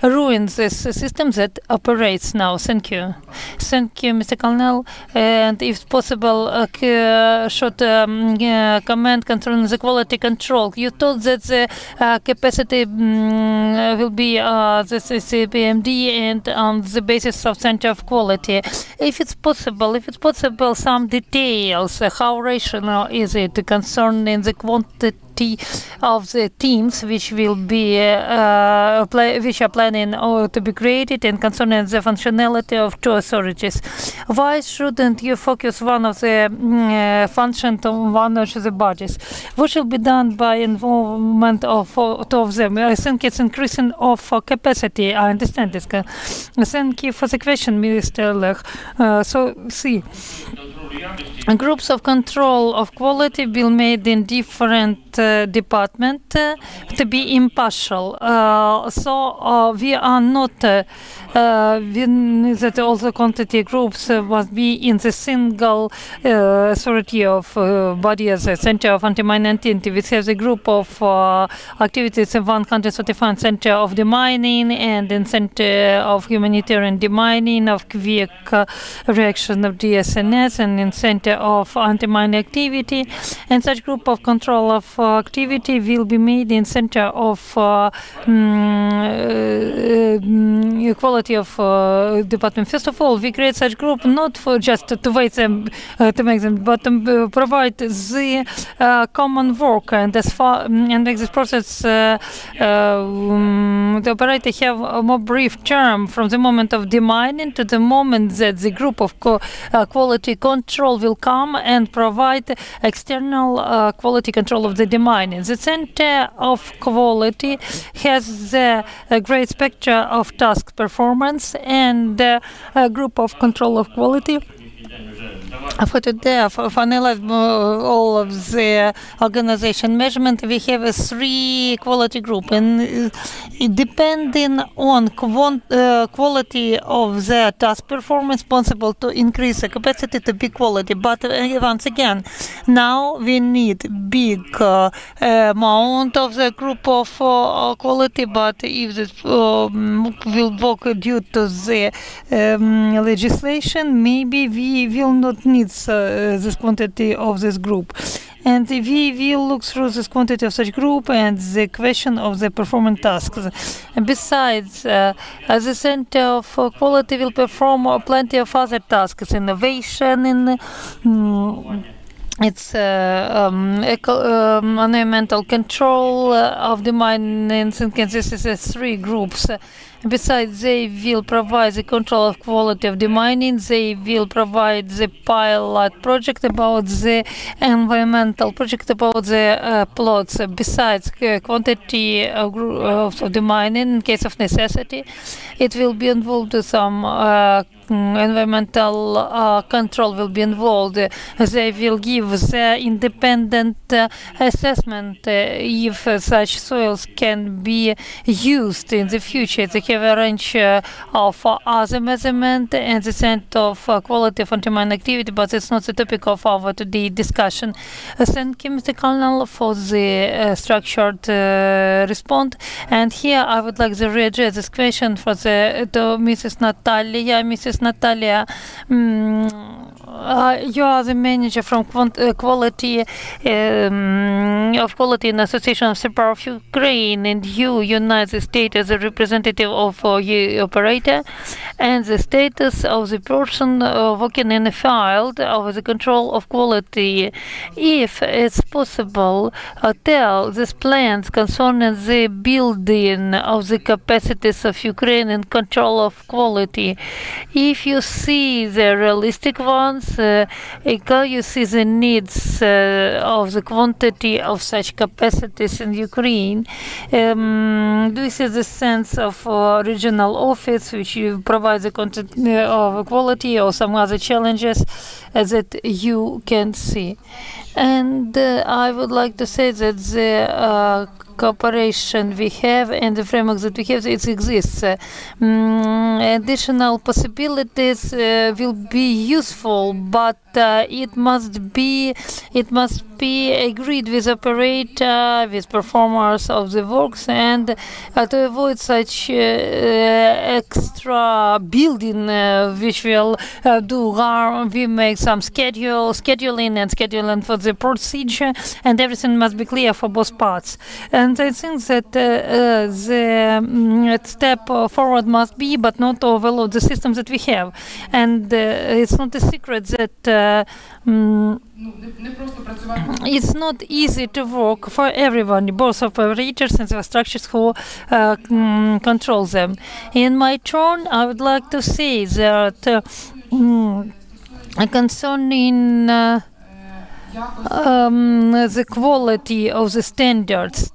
ruin this system that operates now. Thank you. Thank you, Mr. Colonel. And if possible, short comment concerning the quality control. You thought that the capacity will be the CPMD and on the basis of Center of Quality. If it's possible, some details. How rational is it concerning the quantity of the teams which will be which are planning to be created, and concerning the functionality of two authorities? Why shouldn't you focus one of the functions on one of the bodies? What should be done by involvement of two of them? I think it's increasing of capacity. I understand this. Thank you for the question, Mr. Lech. So see, groups of control of quality will made in different department to be impartial. So we are not that all the quantity groups must be in the single authority of body as a Center of Anti-Mining Activity. We have the group of activities in 135 Center of Demining and in Center of Humanitarian Demining, of quick reaction of DSNS, and in center of anti-mining activity, and such group of control of activity will be made in center of equality of department. First of all, we create such group not for just to wait them to make them, but to provide the common work, and as far and make this process the operator have a more brief term from the moment of demining to the moment that the group of quality control will come and provide external quality control of the demining. The center of quality has the great spectrum of task performance and a group of control of quality. For today, for analyze all of the organization measurement, we have a 3 quality group, and depending on quality of the task performance, possible to increase the capacity to be quality. But once again, now we need big amount of the group of quality. But if this will work due to the legislation, maybe we will not need this quantity of this group, and we will look through this quantity of such group and the question of the performance tasks. Besides, the center of quality will perform plenty of other tasks, innovation in it's environmental control of the mining. This is 3 groups. Besides, they will provide the control of quality of the mining. They will provide the pilot project about the environmental project about the plots. Besides quantity of the mining, in case of necessity, it will be involved with some environmental control will be involved. They will give the independent assessment if such soils can be used in the future. They have a range of other measurement and the center of quality of anti-mining activity, but it's not the topic of our today discussion. Thank you, Mr. Colonel, for the structured response. And here I would like to readdress this question for to Mrs. Natalia. Mrs. Natalia, you are the manager from quality of quality in Association of Suppliers of Ukraine, and you unite the state as a representative of operator and the status of the person working in the field of the control of quality. If it's possible, tell these plans concerning the building of the capacities of Ukraine in control of quality. If you see the realistic ones, you see the needs of the quantity of such capacities in Ukraine. Do you see the sense of regional office which you provide the content of quality or some other challenges that you can see? And I would like to say that the cooperation we have and the framework that we have, it exists. Additional possibilities will be useful, but it must be agreed with operator, with performers of the works, and to avoid such extra building which will do harm. We make some scheduling for the procedure, and everything must be clear for both parts. And I think that the step forward must be, but not overload the system that we have. And it's not a secret that it's not easy to work for everyone, both operators and the structures who control them. In my turn, I would like to say that concerning the quality of the standards,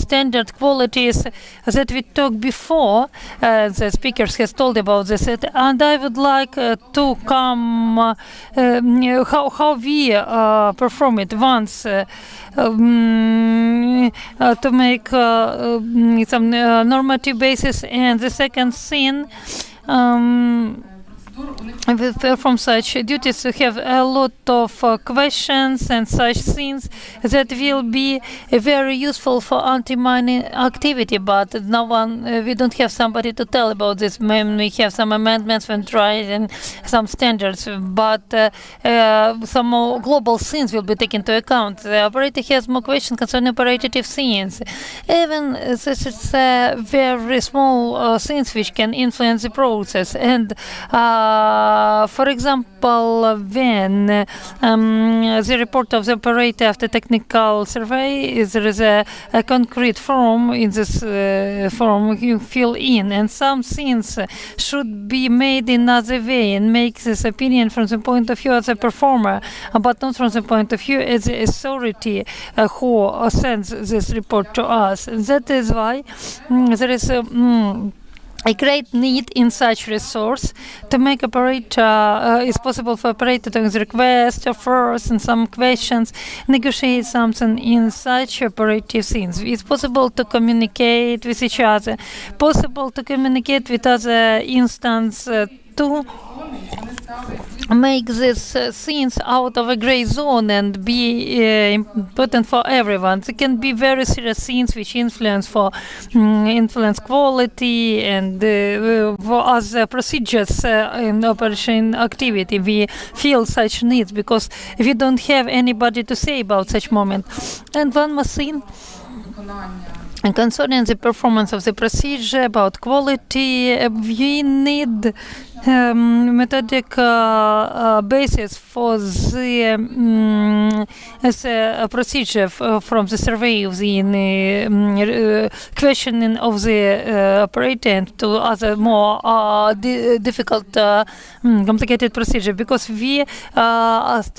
standard qualities that we talked before, the speakers has told about this, and I would like to come how we perform it once to make some normative basis, and the second thing perform such duties to have a lot of questions and such things that will be very useful for anti-mining activity, but no one, we don't have somebody to tell about this. We have some amendments when trying some standards, but some more global things will be taken into account. The operator has more questions concerning operative things. Even this is very small things which can influence the process. And for example, when the report of the operator after technical survey, there is a concrete form. In this form you fill in, and some things should be made in another way and make this opinion from the point of view as a performer, but not from the point of view as the authority who sends this report to us. And that is why there is a great need in such resource to make operator, it's possible for operator to request, offers, and some questions, negotiate something in such operative things. It's possible to communicate with each other, possible to communicate with other instance to make these things out of a gray zone and be important for everyone. There can be very serious things which influence quality and for other procedures in operation activity. We feel such needs because we don't have anybody to say about such moment. And one more thing. And concerning the performance of the procedure, about quality, we need methodic basis for the procedure from the survey of the questioning of the operator and to other more difficult, complicated procedure, because we start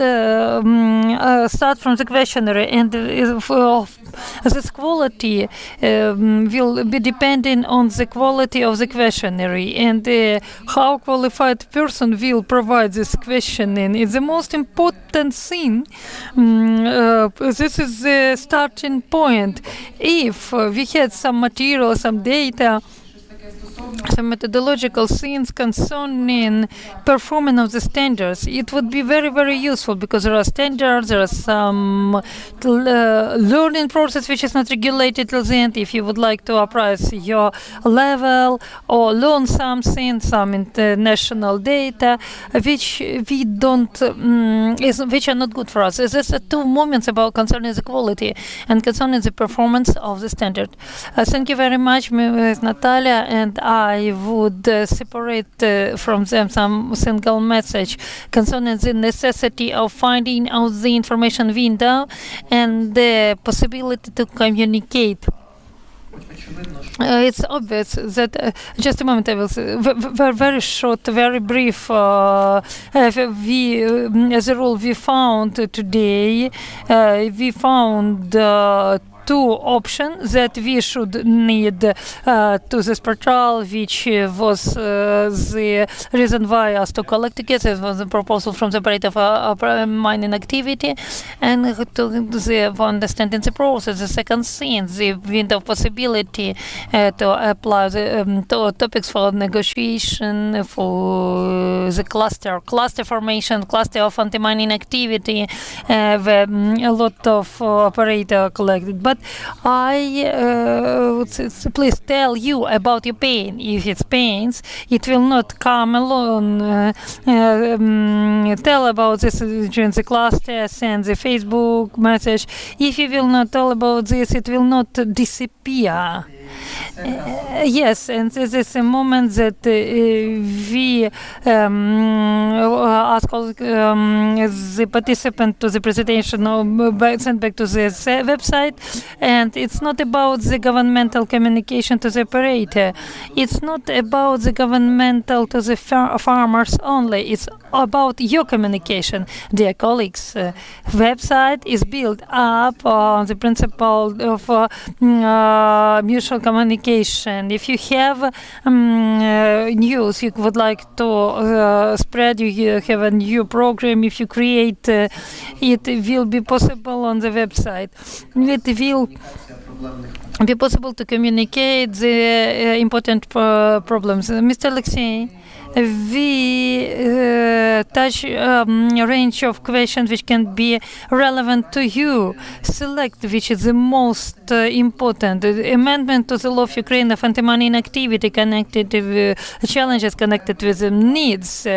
from the questionnaire, and this quality will be depending on the quality of the questionnaire and how qualified person will provide this questioning. It's the most important thing. This is the starting point. If we had some material, some data, some methodological things concerning performance of the standards, it would be very, very useful, because there are standards, there are some learning process which is not regulated till the end. If you would like to appraise your level or learn something, some international data which we don't, which are not good for us. There's two moments about concerning the quality and concerning the performance of the standard. Thank you very much, Ms. Natalia, and I would separate from them some single message concerning the necessity of finding out the information window and the possibility to communicate. It's obvious that just a moment, I will say, very short, very brief. As a rule, we found today, we found two options that we should need to this portal, which was the reason why us to collect tickets. It was a proposal from the operator for mining activity, and to understanding the process. The second thing, the window of possibility to apply the topics for negotiation, for the cluster formation, cluster of anti-mining activity, where a lot of operator collected. But I would please tell you about your pain. If it's pains, it will not come alone. Tell about this during the cluster, send the Facebook message. If you will not tell about this, it will not disappear. Yes, and this is a moment that we ask the participant to the presentation sent back to the website, and it's not about the governmental communication to the operator. It's not about the governmental to the farmers only. It's about your communication, dear colleagues. Website is built up on the principle of mutual communication. If you have news you would like to spread, you have a new program, if you create, it will be possible on the website. It will be possible to communicate the important problems. Mr. Alexey, we touch a range of questions which can be relevant to you. Select which is the most important. The amendment to the law of Ukraine of anti-money inactivity connected to challenges connected with the needs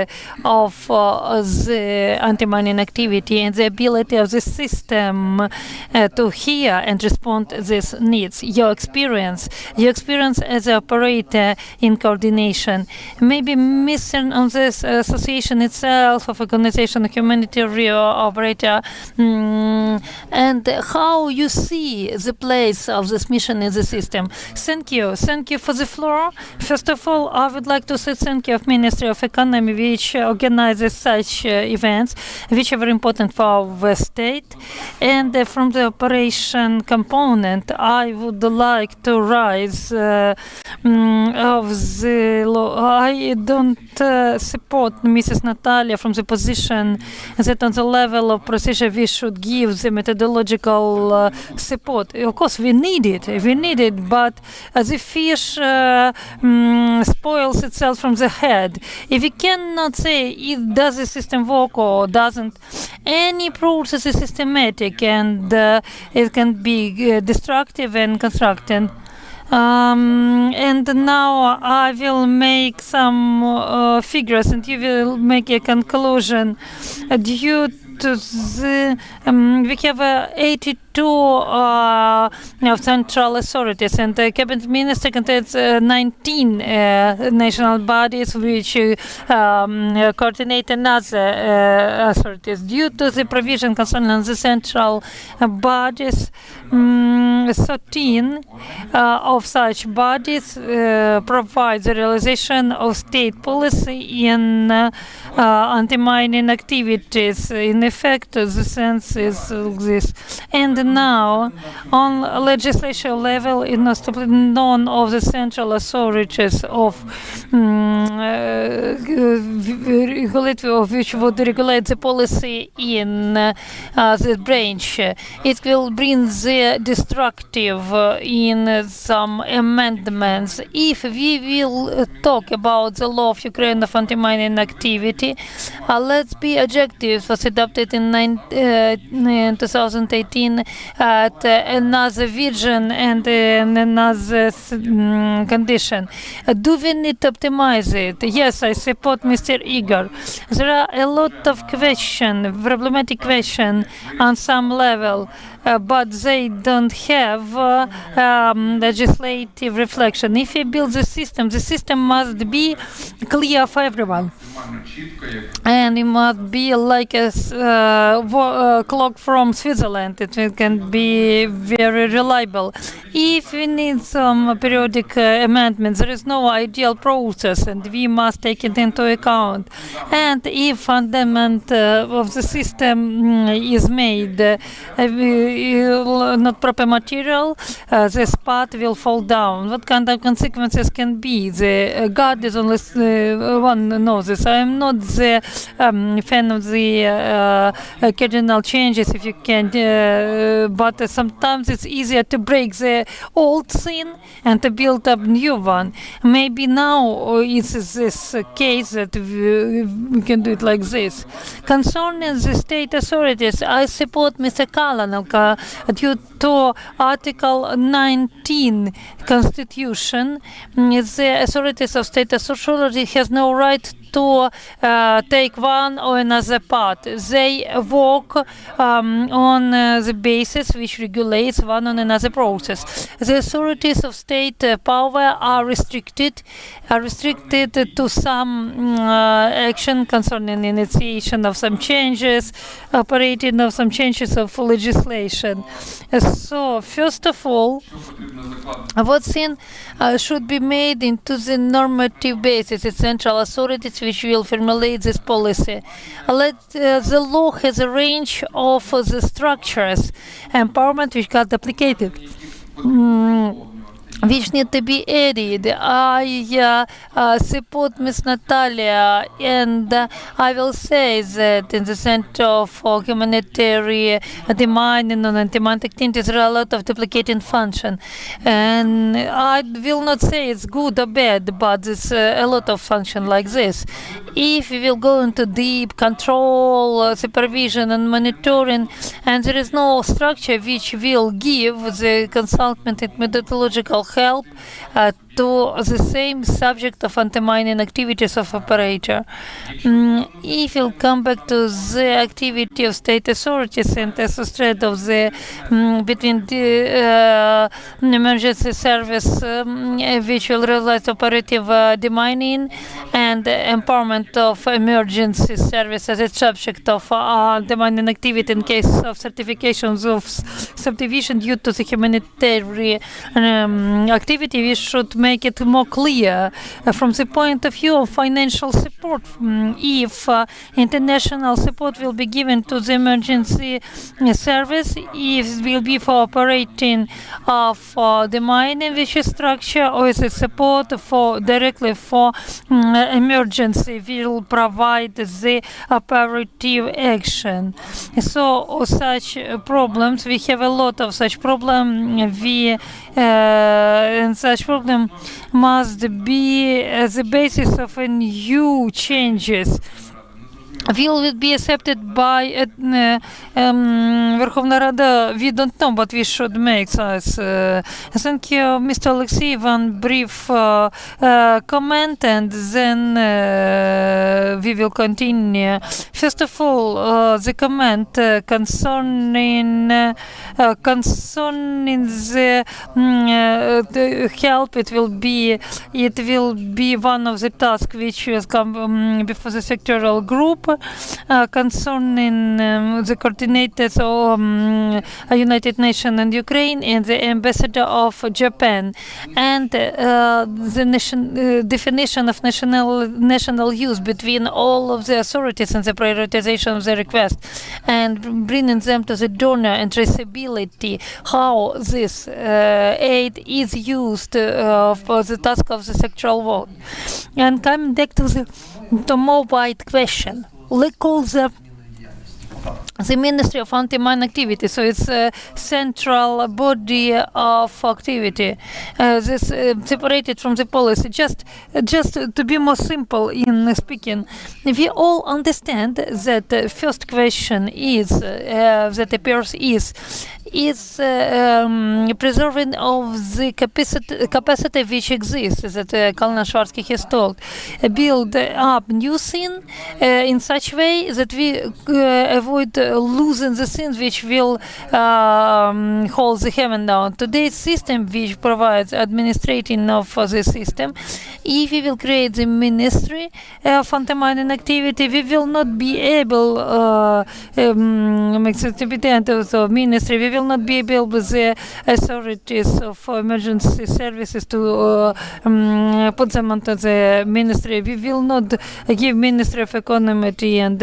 of the anti-money inactivity and the ability of the system to hear and respond to these needs. Your experience as an operator in coordination, maybe missing on this association itself of organization, humanitarian operator, and how you see the place of this mission in the system. Thank you for the floor. First of all, I would like to say thank you of Ministry of Economy, which organizes such events, which are very important for our state. And from the operation component, I would like to rise of the law. I don't support Mrs. Natalia from the position that on the level of procedure we should give the methodological support. Of course, we need it, but the fish spoils itself from the head. If we cannot say does the system work or doesn't, any process is systematic and it can be destructive and constructive. And now I will make some figures and you will make a conclusion. Due to the, we have 82 central authorities, and the cabinet minister contains 19 national bodies which coordinate another authorities. Due to the provision concerning the central bodies, 13 of such bodies provide the realization of state policy in anti-mining activities. In effect, the sense is this. And now, on legislature level, it must be none of the central authorities of which would regulate the policy in the branch. It will bring the destructive in some amendments. If we will talk about the law of Ukraine of anti-mining activity, let's be objective. It was adopted in 2018 at another vision and another condition. Do we need to optimize it? Yes, I support Mr. Igor. There are a lot of problematic questions on some level, but they don't have legislative reflection. If you build the system must be clear for everyone. And it must be like a clock from Switzerland. It can be very reliable. If we need some periodic amendments, there is no ideal process, and we must take it into account. And if fundament of the system is made not proper material, this part will fall down. What kind of consequences can be? The God is only one knows this. I am not the fan of the cardinal changes, if you can, but sometimes it's easier to break the old sin and to build up new one. Maybe now it's this case that we can do it like this. Concerning the state authorities, I support Mr. Kalanov due to Article 19 Constitution. The authorities of state authority has no right to take one or another part. They work on the basis which regulates one or another process. The authorities of state power are restricted to some action concerning initiation of some changes, operating of some changes of legislation. So, first of all, what thing should be made into the normative basis? It's central authorities which will formulate this policy. The law has a range of the structures, empowerment which got duplicated. which need to be added. I support Ms. Natalia, and I will say that in the center for humanitarian demand and non-demand activities there are a lot of duplicating function, and I will not say it's good or bad, but there's a lot of function like this. If we will go into deep control, supervision and monitoring, and there is no structure which will give the consultant and methodological help to the same subject of anti-mining activities of operator. If we'll come back to the activity of state authorities and associate of the between the emergency service which will realize operative demining and empowerment of emergency service as a subject of demining activity in case of certifications of subdivision due to the humanitarian activity, we should make it more clear from the point of view of financial support. If international support will be given to the emergency service, if it will be for operating of the mining which is structure, or is it support for directly for emergency will provide the operative action. So such problems, we have a lot of such problems. And such problem must be the basis of a new changes. Will it be accepted by Верховна Рада? We don't know, but we should make us. Thank you, Mr. Alexei. One brief comment, and then we will continue. First of all, the comment concerning the help. It will be one of the tasks which will come before the sectoral group. Concerning the coordinators of United Nations and Ukraine and the ambassador of Japan, and the definition of national use between all of the authorities and the prioritization of the request, and bringing them to the donor and traceability, how this aid is used for the task of the sectoral work. And coming back to the more wide question. Let's call the Ministry of Anti-Mine Activity, so it's a central body of activity. This separated from the policy. Just to be more simple in speaking, we all understand that the first question is that appears is preserving of the capacity which exists, that Kalina Schwarzky has told. Build up new thing in such way that we avoid losing the things which will hold the heaven down. Today's system which provides administrating of the system, if we will create the Ministry of Anti-Mining Activity, we will not be able ministry, we will not be able with the authorities of emergency services to put them onto the ministry. We will not give Ministry of Economy and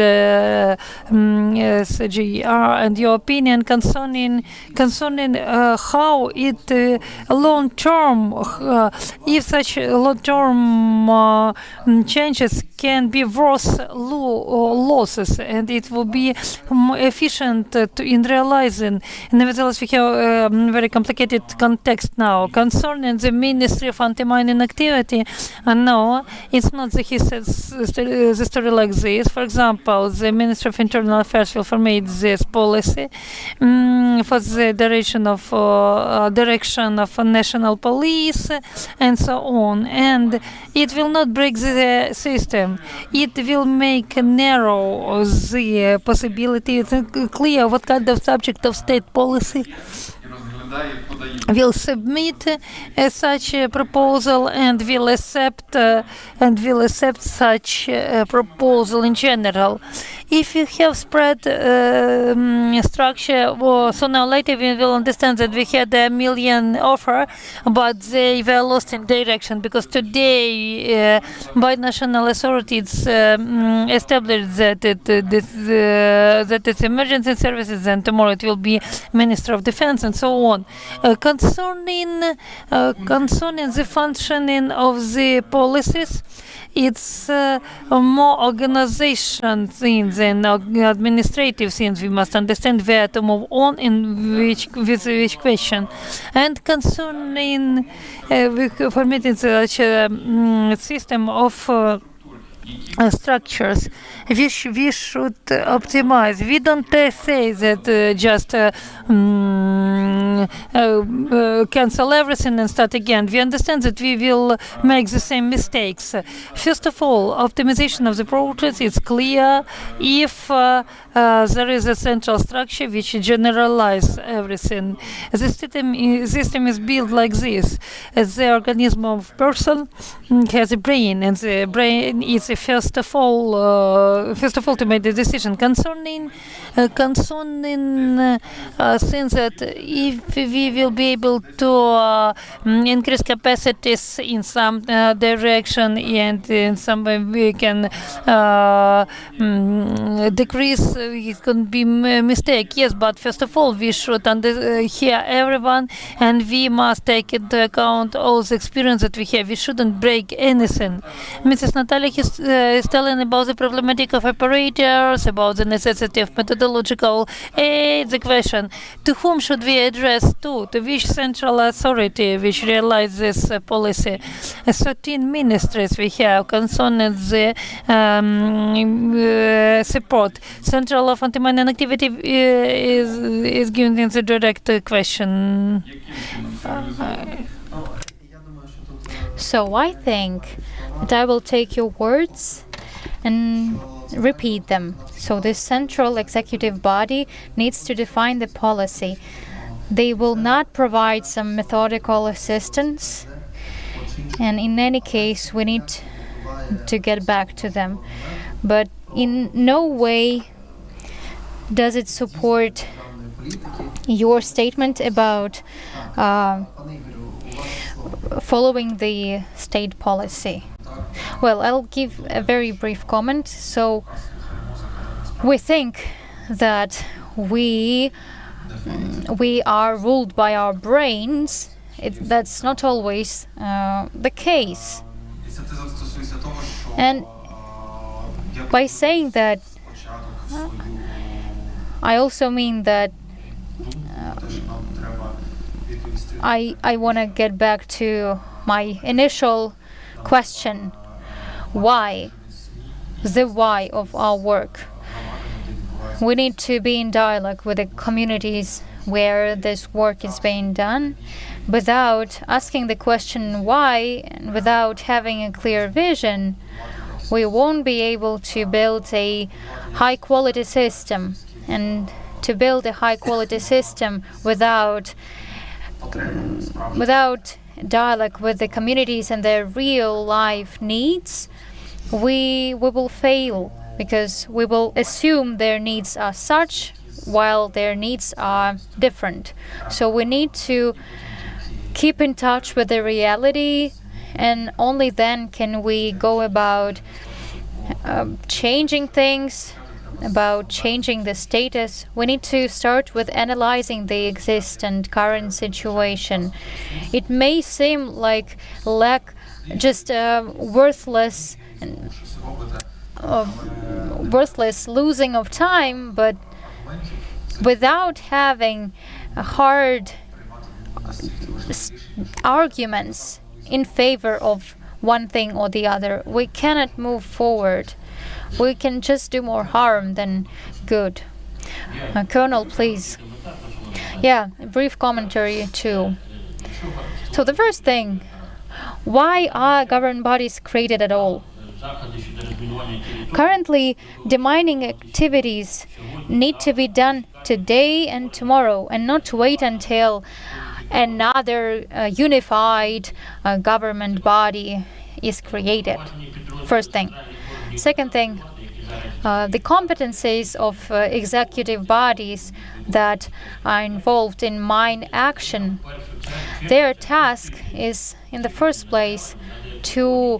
SGR. And your opinion concerning how it long-term, if such long-term changes can be worse losses, and it will be more efficient in realizing. Nevertheless, we have a very complicated context now concerning the Ministry of Anti-Mining Activity. No, it's not the story like this. For example, the Ministry of Internal Affairs will formulate this policy for the direction of national police and so on, and it will not break the system. It will make narrow the possibility. It's clear what kind of subject of state policy will submit such a proposal and will accept such a proposal in general. If you have spread structure, sooner or later we will understand that we had 1 million offer, but they were lost in direction, because today by national authorities established that it's emergency services, and tomorrow it will be Minister of Defense and so on. Concerning the functioning of the policies, it's more organization things and administrative things we must understand where to move on in with which question. And concerning formatting such a system of structures which we should optimize. We don't say that just cancel everything and start again. We understand that we will make the same mistakes. First of all, optimization of the process is clear if there is a central structure which generalizes everything. The system is built like this. The organism of person has a brain, and the brain is first of all to make the decision concerning things that if we will be able to increase capacities in some direction, and in some way we can decrease, it can be a mistake. Yes, but first of all we should hear everyone, and we must take into account all the experience that we have. We shouldn't break anything. Mrs. Natalia is telling about the problematic of operators, about the necessity of methodological aid. The question, to whom should we address to which central authority which realizes this policy? 13 ministries we have concerning the support. Central of anti-money activity is given in the direct question. So I think that I will take your words and repeat them. So this central executive body needs to define the policy. They will not provide some methodical assistance, and in any case we need to get back to them. But in no way does it support your statement about following the state policy. Well, I'll give a very brief comment. So we think that we are ruled by our brains. That's not always the case. And by saying that, I also mean that I want to get back to my initial question. Why? The why of our work. We need to be in dialogue with the communities where this work is being done. Without asking the question why, and without having a clear vision, we won't be able to build a high quality system. And to build a high quality system without dialogue with the communities and their real life needs, we will fail, because we will assume their needs are such while their needs are different. So we need to keep in touch with the reality, and only then can we go about changing things, about changing the status. We need to start with analyzing the existing current situation. It may seem like worthless losing of time, but without having hard arguments in favor of one thing or the other, we cannot move forward. We can just do more harm than good. Colonel, please. Yeah, a brief commentary too. So the first thing, why are government bodies created at all? Currently, demining activities need to be done today and tomorrow, and not wait until another unified government body is created. First thing. Second thing, the competencies of executive bodies that are involved in mine action, their task is, in the first place, to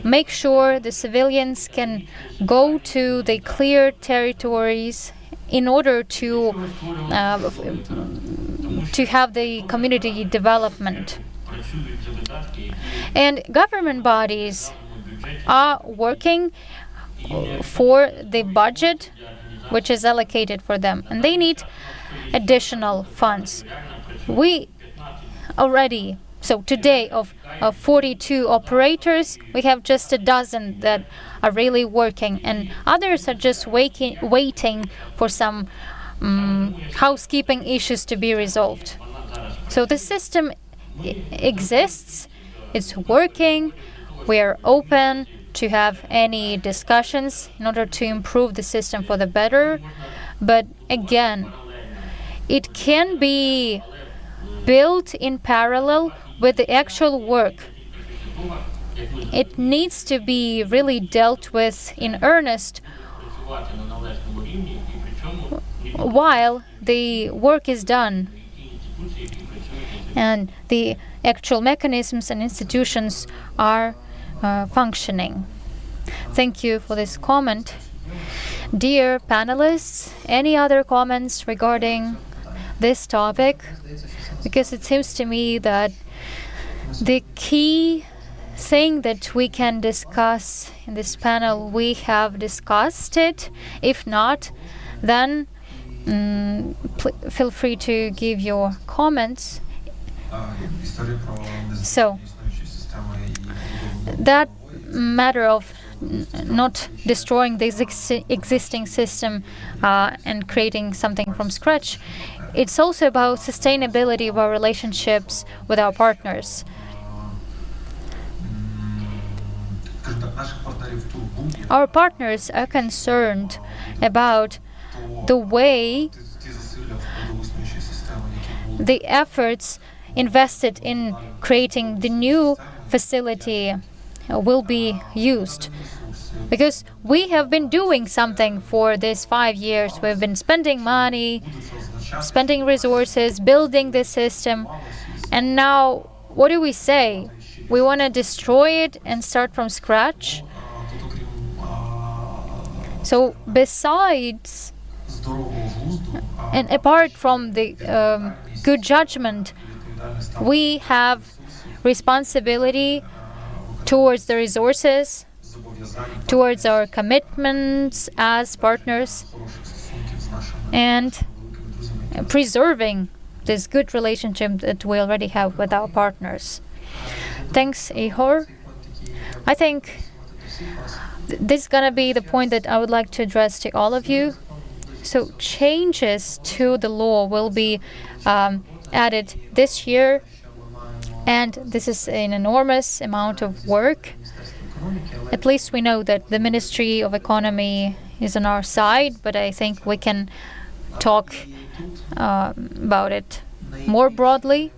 make sure the civilians can go to the cleared territories in order to to have the community development. And government bodies are working for the budget which is allocated for them, and they need additional funds. We already, so today of 42 operators, we have just a dozen that are really working, and others are just waiting for some housekeeping issues to be resolved. So the system exists, it's working, we are open to have any discussions in order to improve the system for the better. But again, it can be built in parallel with the actual work. It needs to be really dealt with in earnest while the work is done and the actual mechanisms and institutions are functioning. Thank you for this comment. Dear panelists, any other comments regarding this topic? Because it seems to me that the key thing that we can discuss in this panel, we have discussed it. If not, then feel free to give your comments. So, that matter of not destroying the existing system and creating something from scratch, it's also about sustainability of our relationships with our partners. Our partners are concerned about the way the efforts invested in creating the new facility will be used. Because we have been doing something for these 5 years. We've been spending money, spending resources, building the system. And now, what do we say? We want to destroy it and start from scratch? So besides, and apart from the good judgment, we have responsibility towards the resources, towards our commitments as partners, and preserving this good relationship that we already have with our partners. Thanks, Ihor. I think this is going to be the point that I would like to address to all of you. So changes to the law will be added this year, and this is an enormous amount of work. At least we know that the Ministry of Economy is on our side, but I think we can talk about it more broadly.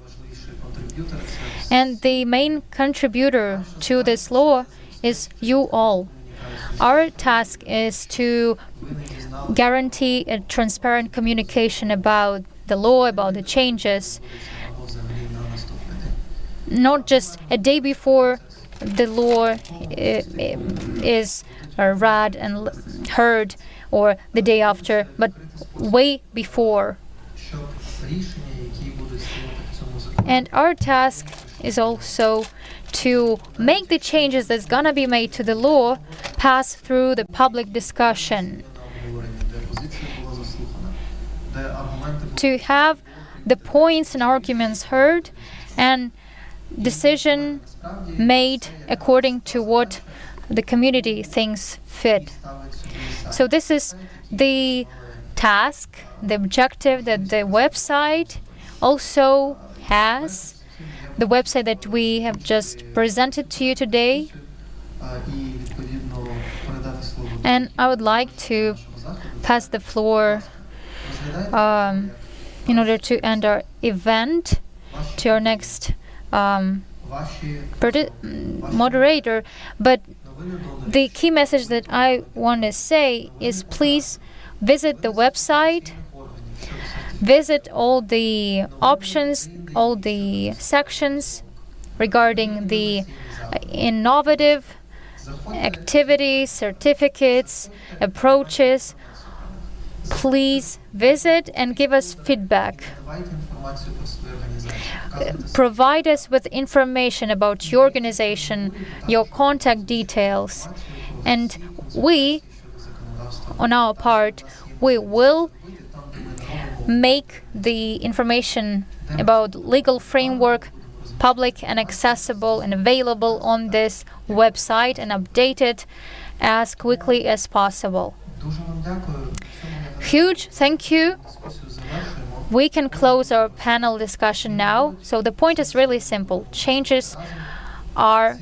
And the main contributor to this law is you all. Our task is to guarantee a transparent communication about the law, about the changes, not just a day before the law is read and heard, or the day after, but way before. And our task is also to make the changes that's gonna be made to the law pass through the public discussion, to have the points and arguments heard and decision made according to what the community thinks fit. So this is the task, the objective that the website also has, the website that we have just presented to you today. And I would like to pass the floor in order to end our event to our next moderator. But the key message that I want to say is, please visit the website, visit all the options, all the sections regarding the innovative activities, certificates, approaches. Please visit and give us feedback. Provide us with information about your organization, your contact details, and we, on our part, we will make the information about legal framework public and accessible and available on this website and update it as quickly as possible. Huge thank you. We can close our panel discussion now. So the point is really simple. Changes are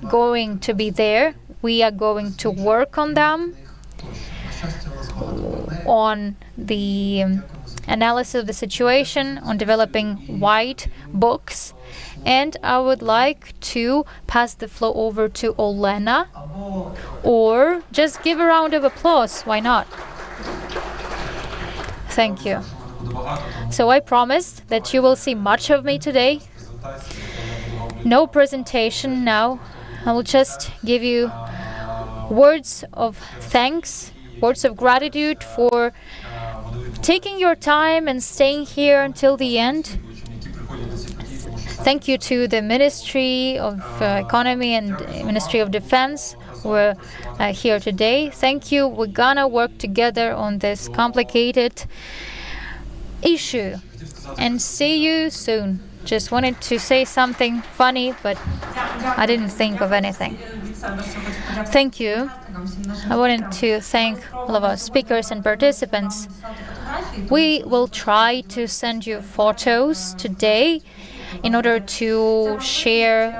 going to be there. We are going to work on them, on the analysis of the situation, on developing white books. And I would like to pass the floor over to Olena, or just give a round of applause. Why not? Thank you. So I promised that you will see much of me today. No presentation now. I will just give you words of thanks, words of gratitude for taking your time and staying here until the end. Thank you to the Ministry of Economy and Ministry of Defense who are here today. Thank you. We're gonna work together on this complicated issue. And see you soon. Just wanted to say something funny, but I didn't think of anything. Thank you. I wanted to thank all of our speakers and participants. We will try to send you photos today in order to share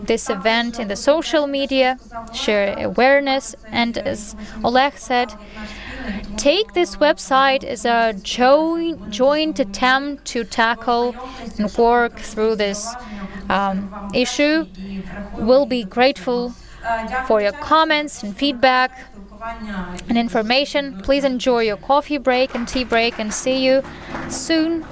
this event in the social media, share awareness, and as Oleg said, take this website as a joint attempt to tackle and work through this issue. We'll be grateful for your comments and feedback and information. Please enjoy your coffee break and tea break, and see you soon